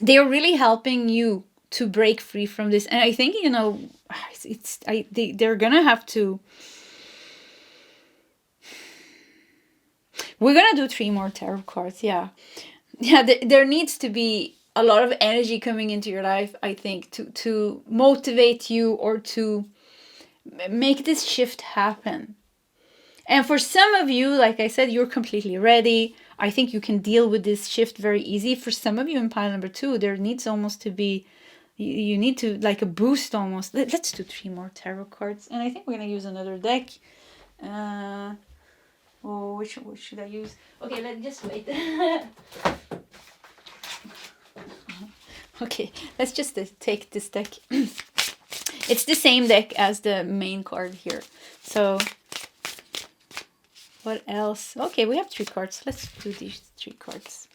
they're really helping you to break free from this. And I think, you know, they're gonna have to. We're gonna do 3 more tarot cards. Yeah. There needs to be a lot of energy coming into your life, I think, to motivate you or to make this shift happen. And for some of you, like I said, you're completely ready. I think you can deal with this shift very easy. For some of you in pile number 2, there needs almost to be, you need to like a boost almost. Let's do 3 more tarot cards. And I think we're going to use another deck. Which should I use? Okay, let's just wait. Okay, let's just take this deck. It's the same deck as the main card here. So what else? Okay, we have 3 cards. Let's do these 3 cards.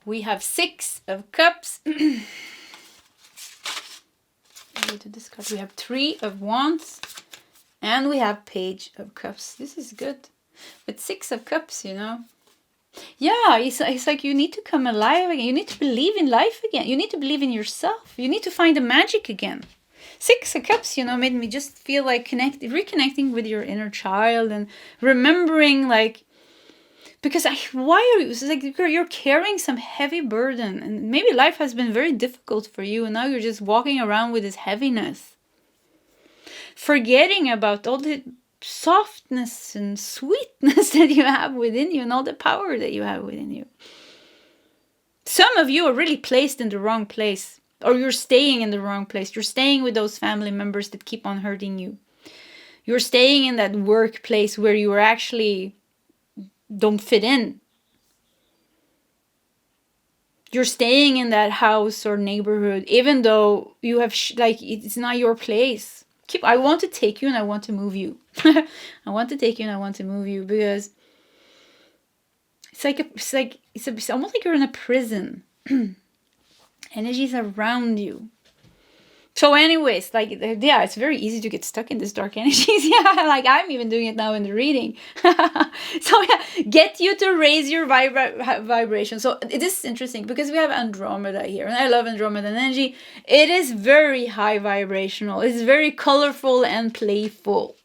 We have 6 of Cups. We do this card. We have 3 of Wands. And we have Page of Cups. This is good. With 6 of Cups, you know. Yeah, it's like you need to come alive again. You need to believe in life again. You need to believe in yourself. You need to find the magic again. 6 of Cups, you know, made me just feel like reconnecting with your inner child and remembering, like, because why are you, it's like you're carrying some heavy burden, and maybe life has been very difficult for you, and now you're just walking around with this heaviness, forgetting about all the softness and sweetness that you have within you and all the power that you have within you. Some of you are really placed in the wrong place. Or you're staying in the wrong place. You're staying with those family members that keep on hurting you. You're staying in that workplace where you actually don't fit in. you're staying in that house or neighborhood, even though you have, like, it's not your place. I want to take you and I want to move you. I want to take you and I want to move you, because it's almost like you're in a prison. Energies around you. So anyways, like, yeah, it's very easy to get stuck in this dark energies. Yeah, like I'm even doing it now in the reading. So yeah, get you to raise your vibration. So it is interesting because we have Andromeda here, and I love Andromeda energy. It is very high vibrational. It's very colorful and playful.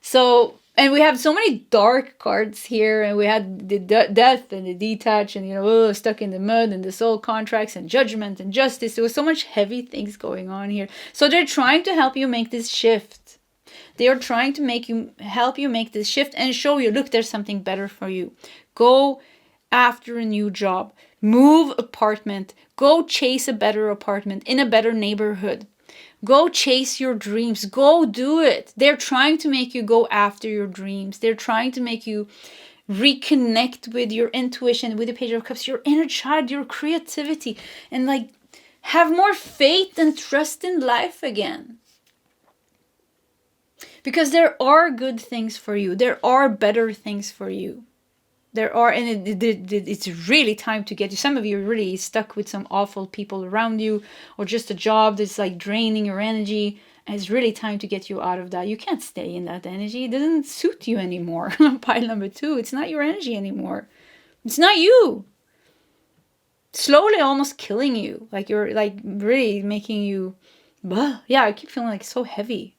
So, and we have so many dark cards here, and we had the death and the detach, and, you know, stuck in the mud, and the soul contracts and judgment and justice. There was so much heavy things going on here. So they're trying to help you make this shift. They are trying to help you make this shift and show you, look, there's something better for you. Go after a new job, move apartment, go chase a better apartment in a better neighborhood. Go chase your dreams. Go do it. They're trying to make you go after your dreams. They're trying to make you reconnect with your intuition, with the Page of Cups, your inner child, your creativity, and like have more faith and trust in life again. Because there are good things for you. There are better things for you. There are, and it's really time to get you. Some of you are really stuck with some awful people around you, or just a job that's like draining your energy. And it's really time to get you out of that. You can't stay in that energy. It doesn't suit you anymore. Pile number 2, it's not your energy anymore. It's not you. Slowly almost killing you. Like you're like really making you, yeah, I keep feeling like so heavy.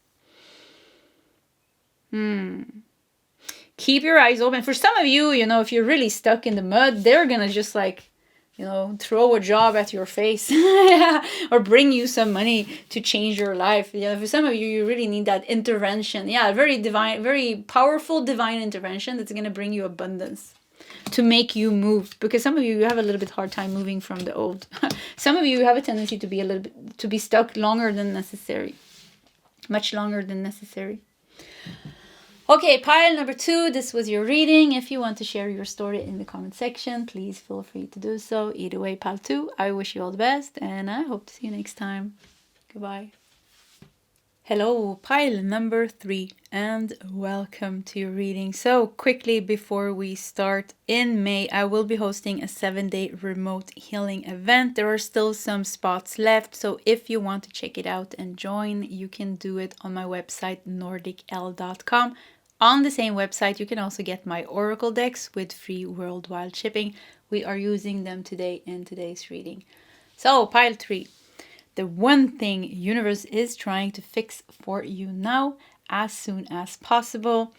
Keep your eyes open. For some of you, you know, if you're really stuck in the mud, they're gonna just like, you know, throw a job at your face or bring you some money to change your life. Yeah, for some of you, you really need that intervention. Yeah, very divine, very powerful divine intervention that's gonna bring you abundance to make you move. Because some of you have a little bit hard time moving from the old. Some of you have a tendency to be stuck longer than necessary, much longer than necessary. Okay, pile number 2, this was your reading. If you want to share your story in the comment section, please feel free to do so. Either way, pile 2, I wish you all the best, and I hope to see you next time. Goodbye. Hello, pile number 3, and welcome to your reading. So quickly before we start, in May, I will be hosting a 7-day remote healing event. There are still some spots left, so if you want to check it out and join, you can do it on my website, nordicl.com. On the same website, you can also get my oracle decks with free worldwide shipping. We are using them today in today's reading. So, pile 3. The one thing universe is trying to fix for you now as soon as possible.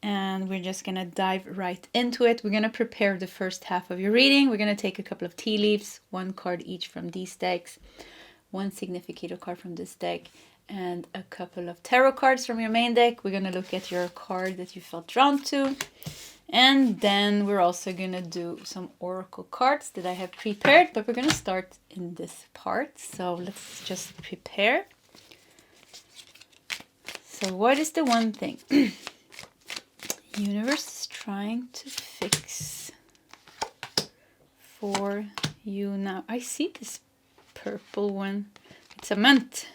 And we're just going to dive right into it. We're going to prepare the first half of your reading. We're going to take a couple of tea leaves, 1 card each from these decks, 1 significator card from this deck, and a couple of tarot cards from your main deck. We're going to look at your card that you felt drawn to. And then we're also going to do some oracle cards that I have prepared, but we're going to start in this part. So let's just prepare. So what is the one thing universe is trying to fix for you now? I see this purple one. It's a months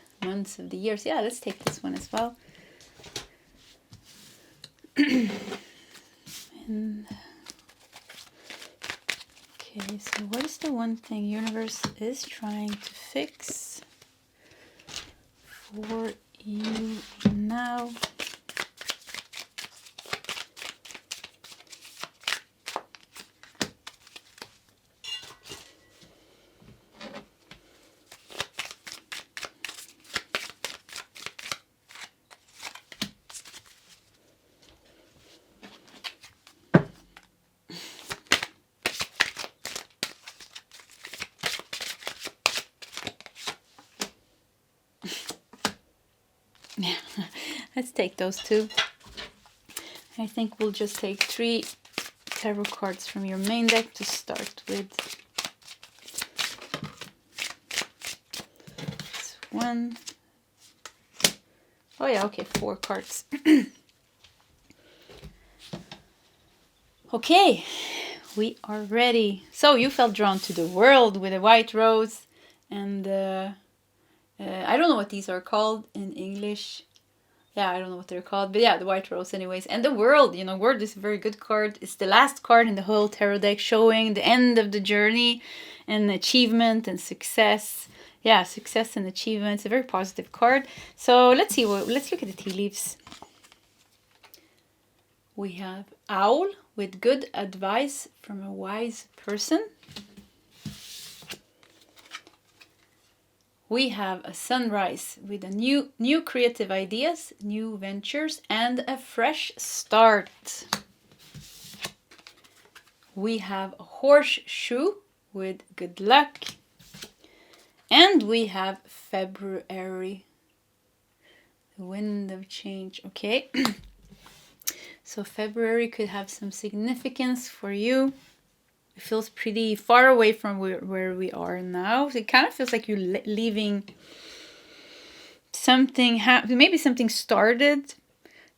of the years. Yeah, let's take this one as well. And okay, so what is the one thing universe is trying to fix for you now? Yeah, let's take those 2. I think we'll just take 3 tarot cards from your main deck to start with. This one. Oh yeah, okay, 4 cards. Okay, We are ready. So you felt drawn to the world with a white rose, and I don't know what these are called in English. Yeah, I don't know what they're called, but yeah, the white rose anyways. And the world, you know, world is a very good card. It's the last card in the whole tarot deck, showing the end of the journey and achievement and success. Yeah, success and achievement. It's a very positive card. So let's see, let's look at the tea leaves. We have owl with good advice from a wise person. We have a sunrise with a new creative ideas, new ventures, and a fresh start. We have a horseshoe with good luck. And we have February, the wind of change. Okay. So February could have some significance for you. It feels pretty far away from where we are now. It kind of feels like you're leaving something, maybe something started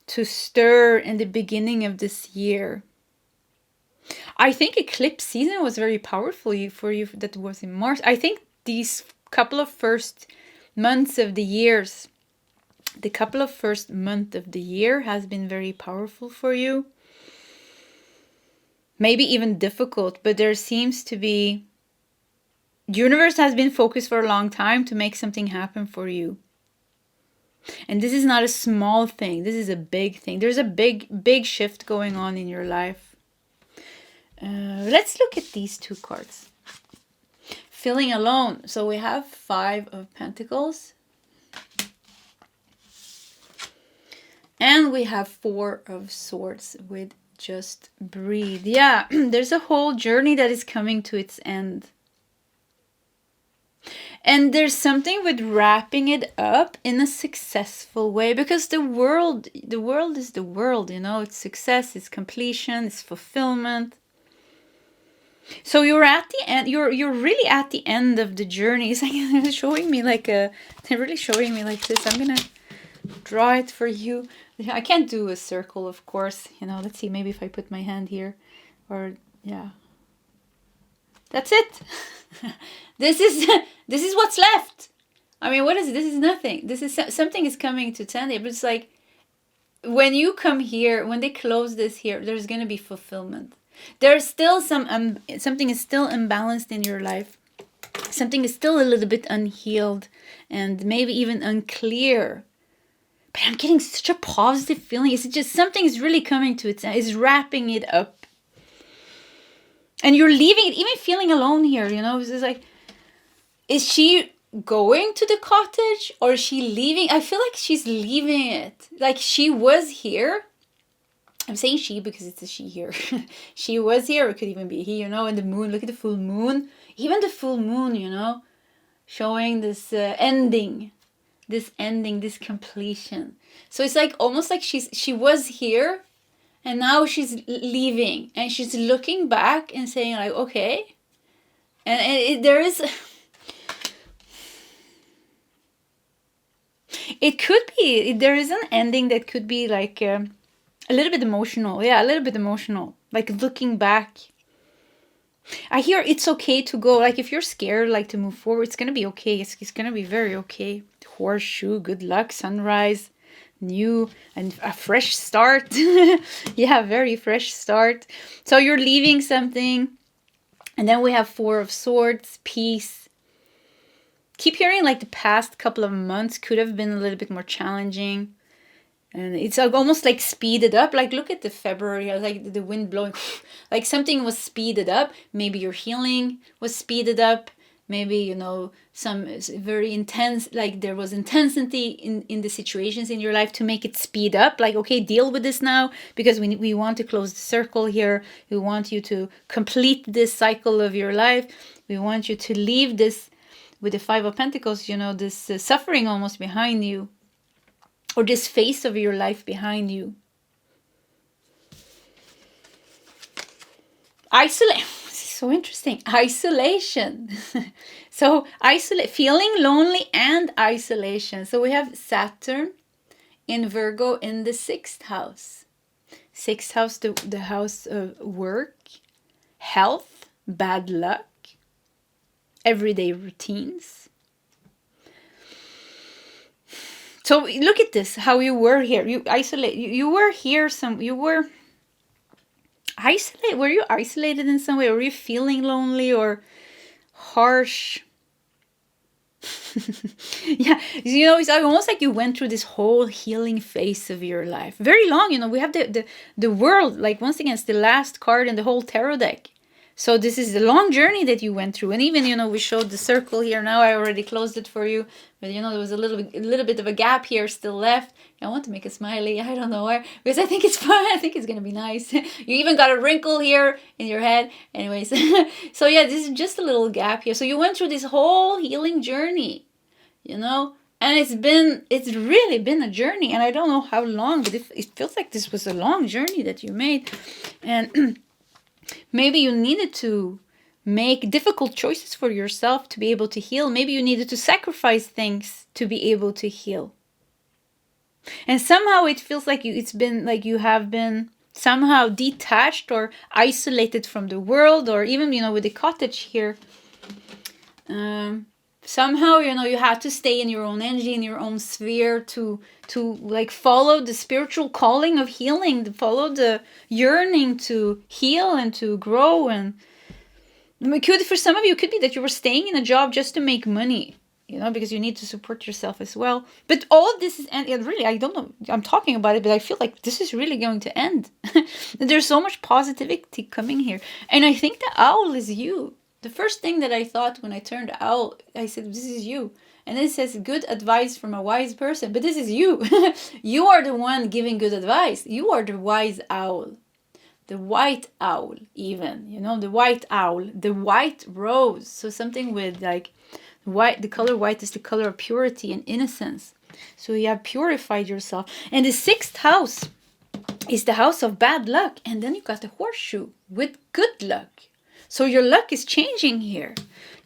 to stir in the beginning of this year. I think eclipse season was very powerful for you. That was in March. I think these couple of first months of the years, the couple of first month of the year has been very powerful for you. Maybe even difficult, but there seems to be, the universe has been focused for a long time to make something happen for you. And this is not a small thing. This is a big thing. There's a big shift going on in your life. Let's look at these two cards. Feeling alone. So we have 5 of Pentacles. And we have 4 of Swords with just breathe. Yeah, there's a whole journey that is coming to its end. And there's something with wrapping it up in a successful way, because the world is the world, you know, it's success, it's completion, it's fulfillment. So you're at the end, you're really at the end of the journey. It's like they're showing me like they're really showing me like this. I'm gonna draw it for you. I can't do a circle, of course, you know. Let's see, maybe if I put my hand here, or yeah, that's it. This is what's left. I mean, what is it? This is nothing. This is something is coming to 10, but it's like when you come here, when they close this here, there's gonna be fulfillment. There's still something is still imbalanced in your life. Something is still a little bit unhealed and maybe even unclear. But I'm getting such a positive feeling. It's just something is really coming to its end. It's wrapping it up. And you're leaving it, even feeling alone here, you know. It's just like, is she going to the cottage or is she leaving? I feel like she's leaving it. Like she was here. I'm saying she because it's a she here. She was here, or it could even be he, you know, and the moon. Look at the full moon. Even the full moon, you know, showing this ending. This ending, this completion. So it's like almost like she was here and now she's leaving and she's looking back and saying like, okay. And there is, it could be, there is an ending that could be like a little bit emotional. Yeah, a little bit emotional. Like looking back. I hear it's okay to go. Like if you're scared, like to move forward, it's going to be okay. It's going to be very okay. Horseshoe, good luck, sunrise, new and a fresh start. Yeah, very fresh start. So you're leaving something. And then we have 4 of Swords, peace. Keep hearing like the past couple of months could have been a little bit more challenging. And it's almost like speeded up. Like look at the February, like the wind blowing. Like something was speeded up. Maybe your healing was speeded up. Maybe, you know, some very intense, like there was intensity in the situations in your life to make it speed up. Like, okay, deal with this now because we want to close the circle here. We want you to complete this cycle of your life. We want you to leave this with the 5 of Pentacles, you know, this suffering almost behind you. Or this phase of your life behind you. So interesting. Isolation. So feeling lonely and isolation. So we have Saturn in Virgo in the 6th house. 6th house, the house of work, health, bad luck, everyday routines. So look at this, how you were here. You isolate. You were here. You were isolated. Were you isolated in some way? Were you feeling lonely or harsh? Yeah, you know, it's almost like you went through this whole healing phase of your life. Very long, you know. We have the world, like, once again, it's the last card in the whole tarot deck. So this is the long journey that you went through. And even, you know, we showed the circle here. Now I already closed it for you. But, you know, there was a little bit of a gap here still left. I want to make a smiley. I don't know where. Because I think it's fun. I think it's going to be nice. You even got a wrinkle here in your head. Anyways. So, yeah, this is just a little gap here. So you went through this whole healing journey, you know. And it's really been a journey. And I don't know how long. But it feels like this was a long journey that you made. And maybe you needed to make difficult choices for yourself to be able to heal. Maybe you needed to sacrifice things to be able to heal. And somehow it feels like you have been somehow detached or isolated from the world, or even, you know, with the cottage here. Somehow, you know, you have to stay in your own energy, in your own sphere to like follow the spiritual calling of healing, to follow the yearning to heal and to grow. And it could, for some of you, it could be that you were staying in a job just to make money, you know, because you need to support yourself as well. But all of this is, and really, I don't know, I'm talking about it, but I feel like this is really going to end. There's so much positivity coming here. And I think the owl is you. The first thing that I thought when I turned owl, I said, this is you. And then it says, good advice from a wise person. But this is you. You are the one giving good advice. You are the wise owl. The white owl, even. You know, the white owl. The white rose. So something with, like, white. The color white is the color of purity and innocence. So you have purified yourself. And the 6th house is the house of bad luck. And then you got the horseshoe with good luck. So your luck is changing here.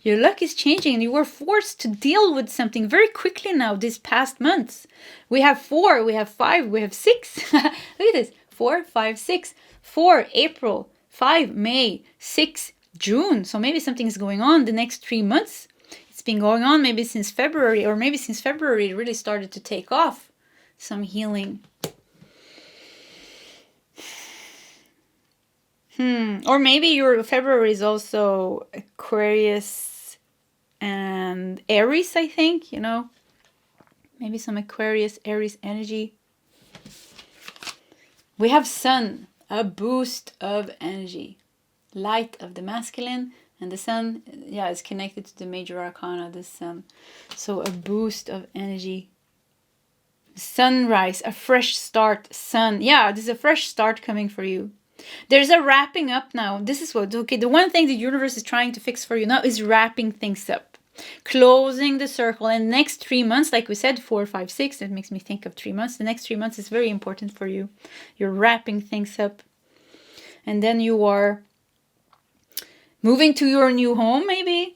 Your luck is changing, and you were forced to deal with something very quickly now these past months. We have 4, we have 5, we have 6. Look at this. 4, 5, 6. 4, April. 5, May. 6, June. So maybe something is going on the next 3 months. It's been going on maybe since February, or maybe since February it really started to take off. Some healing. Or maybe your February is also Aquarius and Aries, I think, you know. Maybe some Aquarius, Aries energy. We have Sun, a boost of energy. Light of the masculine, and the Sun, yeah, is connected to the major arcana, the Sun. So a boost of energy. Sunrise, a fresh start, Sun. Yeah, there's a fresh start coming for you. There's a wrapping up now. This is what, okay, the one thing the universe is trying to fix for you now is wrapping things up. Closing the circle. And next 3 months, like we said, 4, 5, 6, that makes me think of 3 months. The next 3 months is very important for you. You're wrapping things up. And then you are moving to your new home, maybe.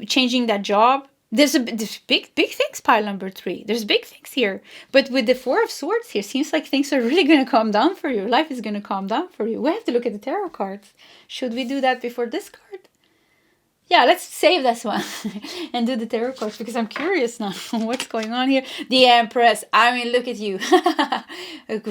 Changing that job. There's big things, pile number 3. There's big things here. But with the 4 of Swords here, seems like things are really going to calm down for you. Life is going to calm down for you. We have to look at the tarot cards. Should we do that before this card? Yeah, let's save this one and do the tarot cards, because I'm curious now what's going on here. The Empress. I mean, look at you.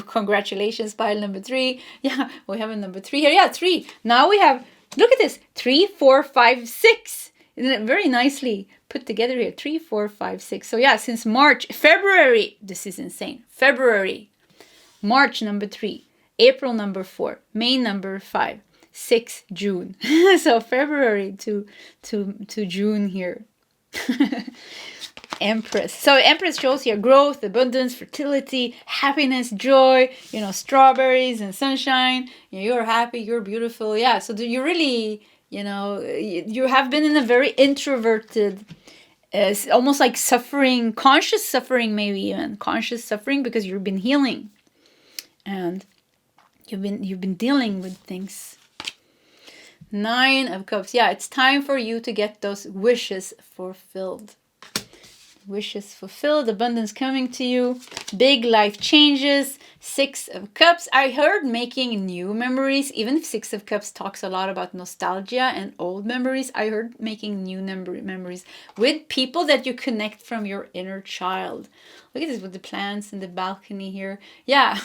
Congratulations, pile number 3. Yeah, we have a number 3 here. Yeah, 3. Now we have, look at this. 3, 4, 5, 6. Isn't it very nicely put together here? 3, 4, 5, 6. So yeah, since February, this is insane. February, March number 3, April number 4, May number 5, 6, June. So February to June here. Empress. So Empress shows here growth, abundance, fertility, happiness, joy, you know, strawberries and sunshine. You're happy, you're beautiful. Yeah, so you really, you know, you have been in a very introverted, almost like suffering, conscious suffering, maybe even conscious suffering, because you've been healing, and you've been dealing with things. 9 of Cups. Yeah, it's time for you to get those wishes fulfilled. wishes fulfilled, abundance coming to you, big life changes, 6 of Cups. I heard making new memories, even if 6 of Cups talks a lot about nostalgia and old memories, I heard making new memories with people that you connect from your inner child. Look at this with the plants in the balcony here. Yeah.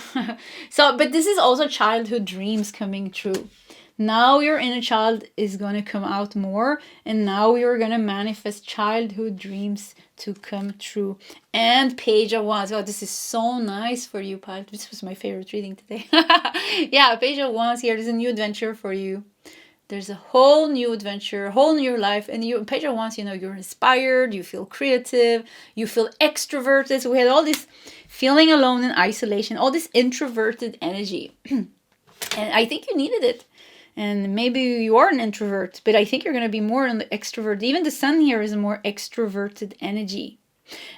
So, but this is also childhood dreams coming true. Now your inner child is going to come out more, and now you're going to manifest childhood dreams to come true. And Page of Wands. Oh, this is so nice for you, Pal. This was my favorite reading today. Yeah, Page of Wands here. There's a new adventure for you. There's a whole new adventure, a whole new life. And you, Page of Wands, you know, you're inspired, you feel creative, you feel extroverted. So we had all this feeling alone in isolation, all this introverted energy. And I think you needed it. And maybe you are an introvert, but I think you're going to be more on the extrovert. Even the sun here is a more extroverted energy.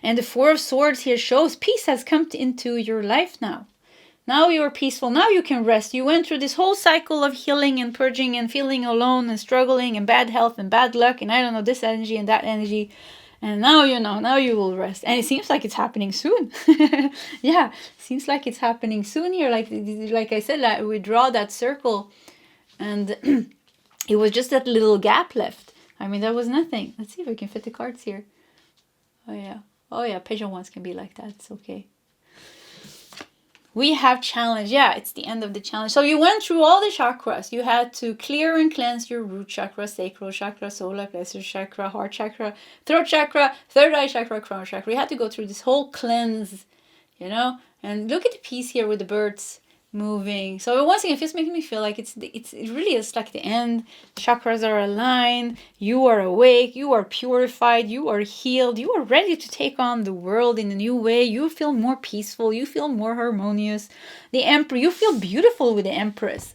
And the 4 of Swords here shows peace has come into your life now. Now you're peaceful. Now you can rest. You went through this whole cycle of healing and purging and feeling alone and struggling and bad health and bad luck and I don't know, this energy and that energy. And now you know, now you will rest. And it seems like it's happening soon. Yeah, seems like it's happening soon here. Like I said, like we draw that circle. And it was just that little gap left. I mean, that was nothing. Let's see if we can fit the cards here. Oh, yeah. Oh, yeah. Page of Wands can be like that. It's okay. We have challenge. Yeah, it's the end of the challenge. So you went through all the chakras. You had to clear and cleanse your root chakra, sacral chakra, solar plexus chakra, heart chakra, throat chakra, third eye chakra, crown chakra. You had to go through this whole cleanse, you know. And look at the piece here with the birds moving. So once again, it's making me feel like it really is like the end. Chakras are aligned. You are awake. You are purified. You are healed. You are ready to take on the world in a new way. You feel more peaceful. You feel more harmonious. The Emperor, you feel beautiful with the Empress.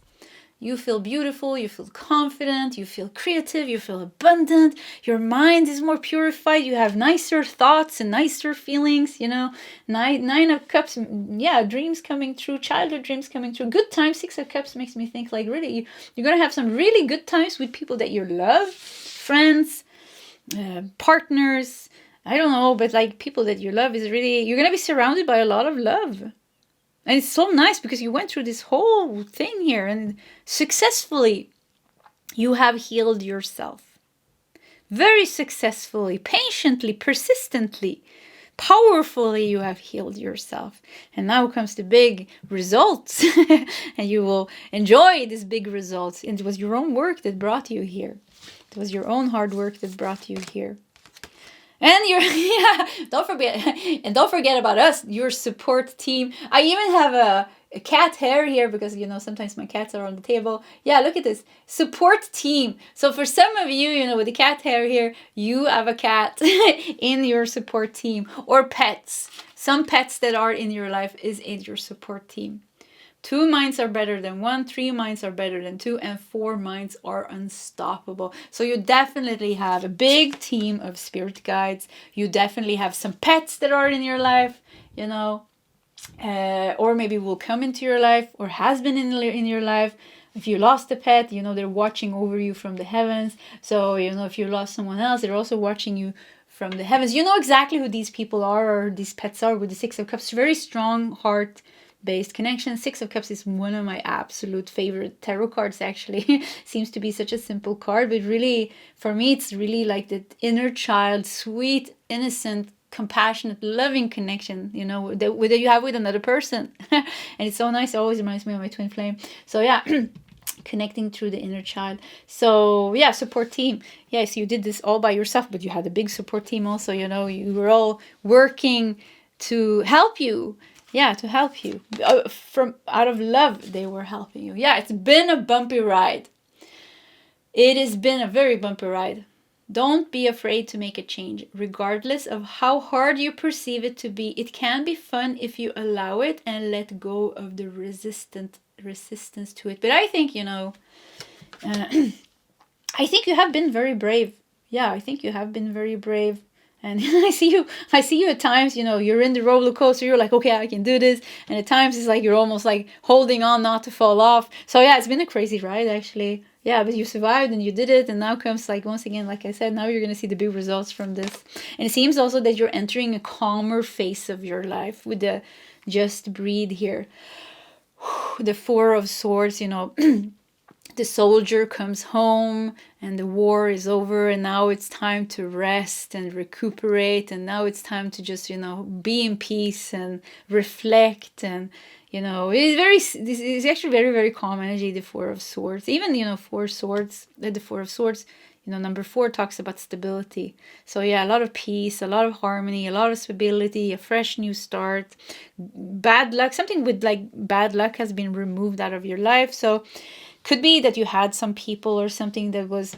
You feel beautiful, you feel confident, you feel creative, you feel abundant, your mind is more purified, you have nicer thoughts and nicer feelings, you know. 9 of Cups, yeah, dreams coming true, childhood dreams coming true, good times. 6 of Cups makes me think like really, you're going to have some really good times with people that you love, friends, partners, I don't know, but like people that you love is really, you're going to be surrounded by a lot of love. And it's so nice because you went through this whole thing here and successfully you have healed yourself. Very successfully, patiently, persistently, powerfully you have healed yourself. And now comes the big results and you will enjoy these big results. And it was your own work that brought you here. It was your own hard work that brought you here. And don't forget about us, your support team. I even have a cat hair here because, you know, sometimes my cats are on the table. Yeah, look at this. Support team. So for some of you, you know, with the cat hair here, you have a cat in your support team or pets. Some pets that are in your life is in your support team. 2 minds are better than 1, 3 minds are better than 2, and 4 minds are unstoppable. So you definitely have a big team of spirit guides. You definitely have some pets that are in your life, you know, or maybe will come into your life or has been in your life. If you lost a pet, you know, they're watching over you from the heavens. So, you know, if you lost someone else, they're also watching you from the heavens. You know exactly who these people are or these pets are with the 6 of Cups. Very strong heart based connection. 6 of Cups is one of my absolute favorite tarot cards, actually. Seems to be such a simple card, but really, for me, it's really like the inner child, sweet, innocent, compassionate, loving connection, you know, that you have with another person. And it's so nice. It always reminds me of my twin flame. So yeah, connecting through the inner child. So yeah, support team. Yes, you did this all by yourself, but you had a big support team also, you know, you were all working to help you. Yeah, to help you. From out of love, they were helping you. Yeah, it's been a bumpy ride. It has been a very bumpy ride. Don't be afraid to make a change. Regardless of how hard you perceive it to be, it can be fun if you allow it and let go of the resistance to it. But I think, you know, I think you have been very brave. Yeah, I think you have been very brave. And I see you at times, you know, you're in the roller coaster, you're like, okay, I can do this. And at times it's like you're almost like holding on not to fall off. So yeah, it's been a crazy ride, actually. Yeah, but you survived and you did it, and now comes, like, once again, like I said, now you're going to see the big results from this. And it seems also that you're entering a calmer phase of your life with the just breathe here. The Four of Swords, you know, the soldier comes home and the war is over, and now it's time to rest and recuperate, and now it's time to just, you know, be in peace and reflect. And you know, this is actually very, very calm energy, the Four of Swords. Even, you know, the Four of Swords, you know, number 4 talks about stability. So yeah, a lot of peace, a lot of harmony, a lot of stability, a fresh new start. Bad luck, something with like bad luck has been removed out of your life. So could be that you had some people or something that was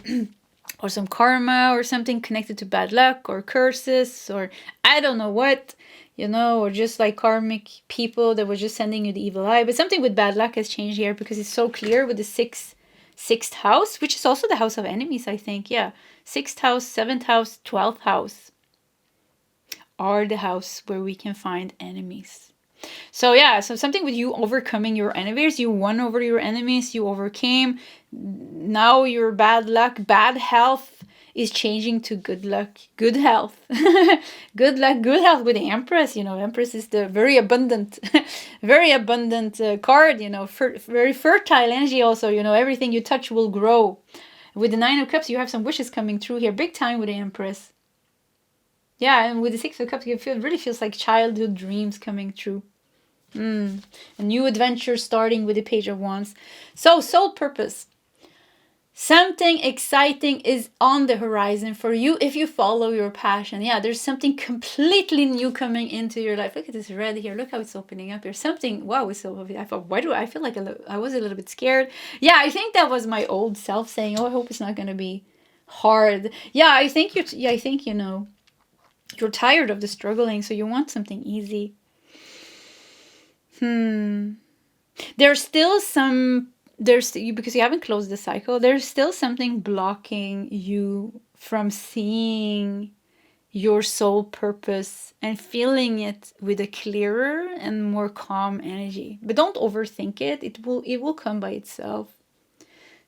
or some karma or something connected to bad luck or curses, or I don't know what, you know, or just like karmic people that were just sending you the evil eye. But something with bad luck has changed here, because it's so clear with the sixth house, which is also the house of enemies, I think. Yeah, 6th house, 7th house, 12th house are the house where we can find enemies. So yeah, so something with you overcoming your enemies. You won over your enemies, you overcame. Now your bad luck, bad health is changing to good luck, good health. Good luck, good health with the Empress. You know, Empress is the very abundant, very abundant card, you know, very fertile energy also. You know, everything you touch will grow. With the 9 of Cups, you have some wishes coming true here, big time with the Empress. Yeah, and with the 6 of Cups, it really feels like childhood dreams coming true. A new adventure starting with the Page of Wands. So, soul purpose. Something exciting is on the horizon for you if you follow your passion. Yeah, there's something completely new coming into your life. Look at this red here. Look how it's opening up here. Something, wow, it's so lovely. I thought, why do I feel like I was a little bit scared? Yeah, I think that was my old self saying, oh, I hope it's not going to be hard. Yeah, I think you know, you're tired of the struggling, so you want something easy. There's still because you haven't closed the cycle, there's still something blocking you from seeing your soul purpose and feeling it with a clearer and more calm energy. But don't overthink it. It will come by itself.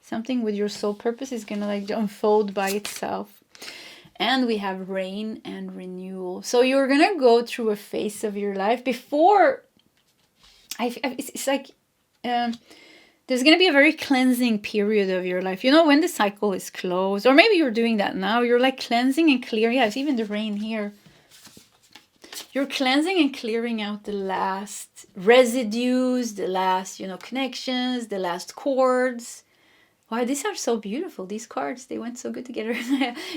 Something with your soul purpose is gonna like unfold by itself. And we have rain and renewal. So you're gonna go through a phase of your life before. It's like there's going to be a very cleansing period of your life. You know, when the cycle is closed, or maybe you're doing that now, you're like cleansing and clearing. Yeah, it's even the rain here. You're cleansing and clearing out the last residues, the last, you know, connections, the last cords. Wow, these are so beautiful. These cards, they went so good together.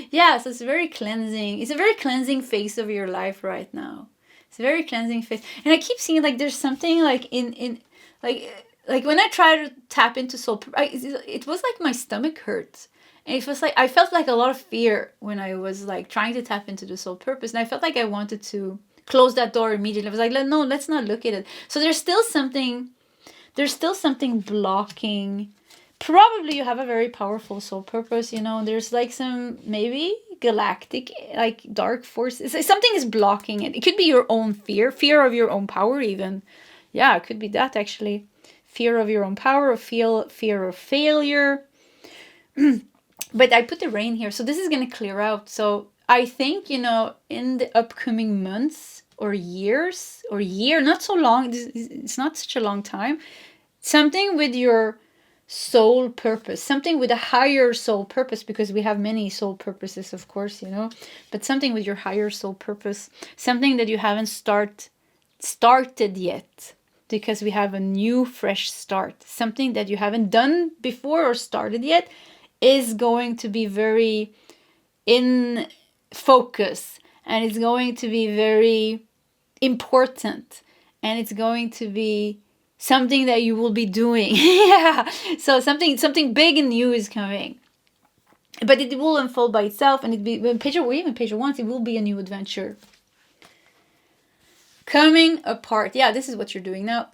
Yeah, so it's very cleansing. It's a very cleansing phase of your life right now. It's a very cleansing phase. And I keep seeing like there's something like in like when I try to tap into soul, it was like my stomach hurt. And it was like, I felt like a lot of fear when I was like trying to tap into the soul purpose. And I felt like I wanted to close that door immediately. I was like, no, let's not look at it. So there's still something blocking. Probably you have a very powerful soul purpose, you know, there's like some maybe galactic like dark forces. Something is blocking it. It could be your own fear of your own power even. Yeah, it could be that actually. Fear of your own power, or fear of failure. But I put the rain here, so this is going to clear out. So I think, you know, in the upcoming months or years, or year, not so long, it's not such a long time, something with your soul purpose, something with a higher soul purpose, because we have many soul purposes, of course, you know, but something with your higher soul purpose, something that you haven't started yet, because we have a new fresh start. Something that you haven't done before or started yet is going to be very in focus, and it's going to be very important, and it's going to be something that you will be doing. Yeah, so something big and new is coming, but it will unfold by itself, and even Page of Wands, it will be a new adventure. Coming apart. Yeah, this is what you're doing now.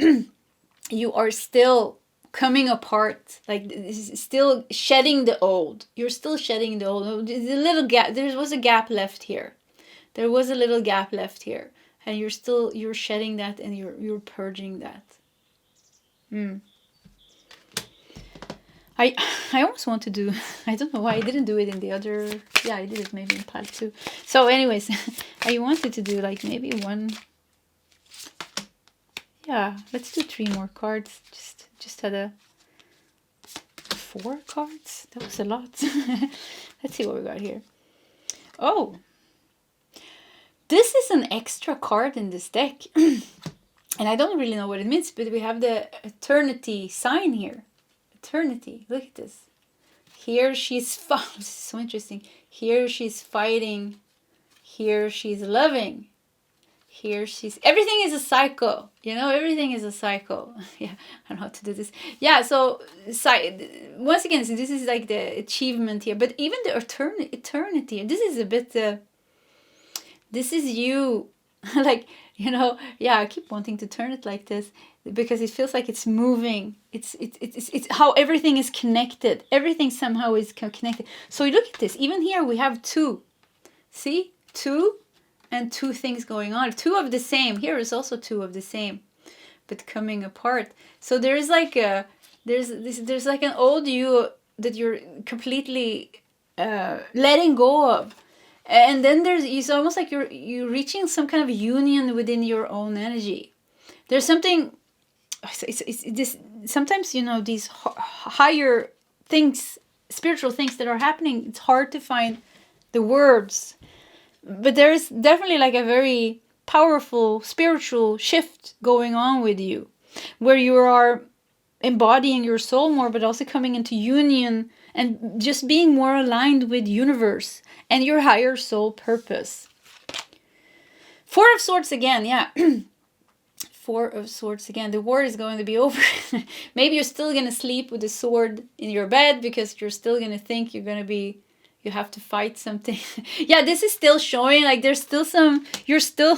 You are still coming apart, like still shedding the old. You're still shedding the old. There's a little gap. There was a gap left here. There was a little gap left here, and you're shedding that, and you're purging that. I almost want to do, I don't know why I didn't do it in the other, yeah, I did it maybe in part 2. So anyways, I wanted to do like maybe one, yeah, let's do 3 more cards. Just had a 4 cards. That was a lot. Let's see what we got here. Oh, this is an extra card in this deck. And I don't really know what it means, but we have the eternity sign here. Eternity. Look at this. Here she's this is so interesting. Here she's fighting. Here she's loving. Here she's, everything is a cycle, you know, everything is a cycle. Yeah, I don't know how to do this. Yeah, so once again, so this is like the achievement here, but even the eternity, this is a bit, this is you, like, you know, yeah, I keep wanting to turn it like this because it feels like it's moving. It's how everything is connected. Everything somehow is connected. So you look at this, even here we have 2, see, 2 and 2 things going on. 2 of the same. Here is also 2 of the same, but coming apart. So there's like a, there's like an old you that you're completely letting go of, and then it's almost like you're reaching some kind of union within your own energy. There's something. It's this. Sometimes, you know, these higher things, spiritual things that are happening. It's hard to find the words. But there's definitely like a very powerful spiritual shift going on with you, where you are embodying your soul more, but also coming into union and just being more aligned with universe and your higher soul purpose. 4 of Swords again, yeah. 4 of Swords again. The war is going to be over. Maybe you're still going to sleep with a sword in your bed because you're still going to think you're going to be, you have to fight something. Yeah, this is still showing like there's still some, you're still,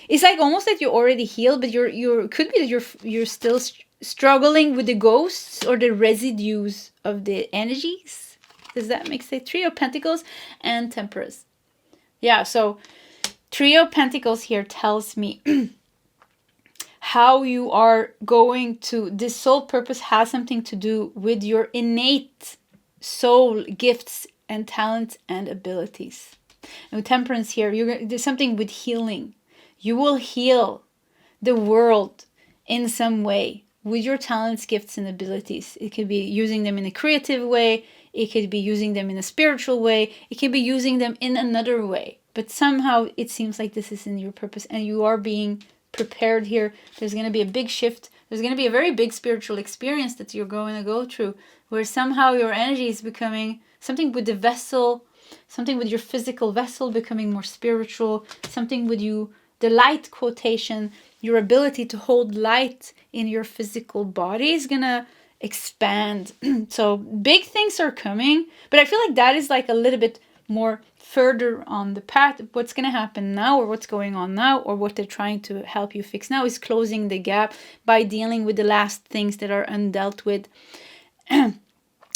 it's like almost like you're already healed, but could be that you're still struggling with the ghosts or the residues of the energies. Does that make sense? 3 of Pentacles and Temperance. Yeah, so 3 of Pentacles here tells me how you are going to, this soul purpose has something to do with your innate soul gifts and talents and abilities. And with Temperance here, there's something with healing. You will heal the world in some way with your talents, gifts, and abilities. It could be using them in a creative way. It could be using them in a spiritual way. It could be using them in another way. But somehow it seems like this is in your purpose and you are being prepared here. There's going to be a big shift. There's going to be a very big spiritual experience that you're going to go through, where somehow your energy is becoming something with the vessel, something with your physical vessel becoming more spiritual, something with you, the light quotation, your ability to hold light in your physical body is going to expand. So big things are coming, but I feel like that is like a little bit more further on the path. What's going to happen now, or what's going on now, or what they're trying to help you fix now is closing the gap by dealing with the last things that are undealt with.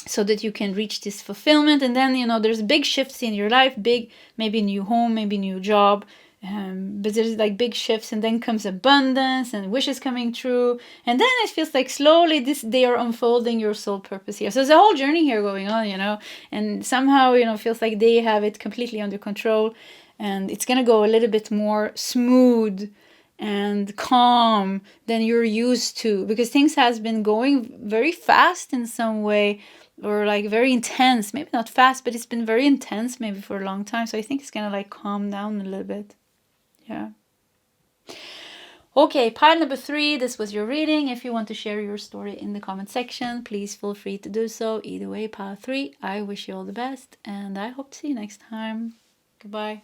So that you can reach this fulfillment. And then, you know, there's big shifts in your life, big, maybe new home, maybe new job. But there's like big shifts, and then comes abundance and wishes coming true. And then it feels like slowly they are unfolding your soul purpose here. So there's a whole journey here going on, you know, and somehow, you know, feels like they have it completely under control, and it's going to go a little bit more smooth and calm than you're used to, because things has been going very fast in some way, or like very intense, maybe not fast, but it's been very intense maybe for a long time. So I think it's gonna like calm down a little bit. Yeah. Okay, pile number 3, this was your reading. If you want to share your story in the comment section, please feel free to do so. Either way, pile 3, I wish you all the best, and I hope to see you next time. Goodbye.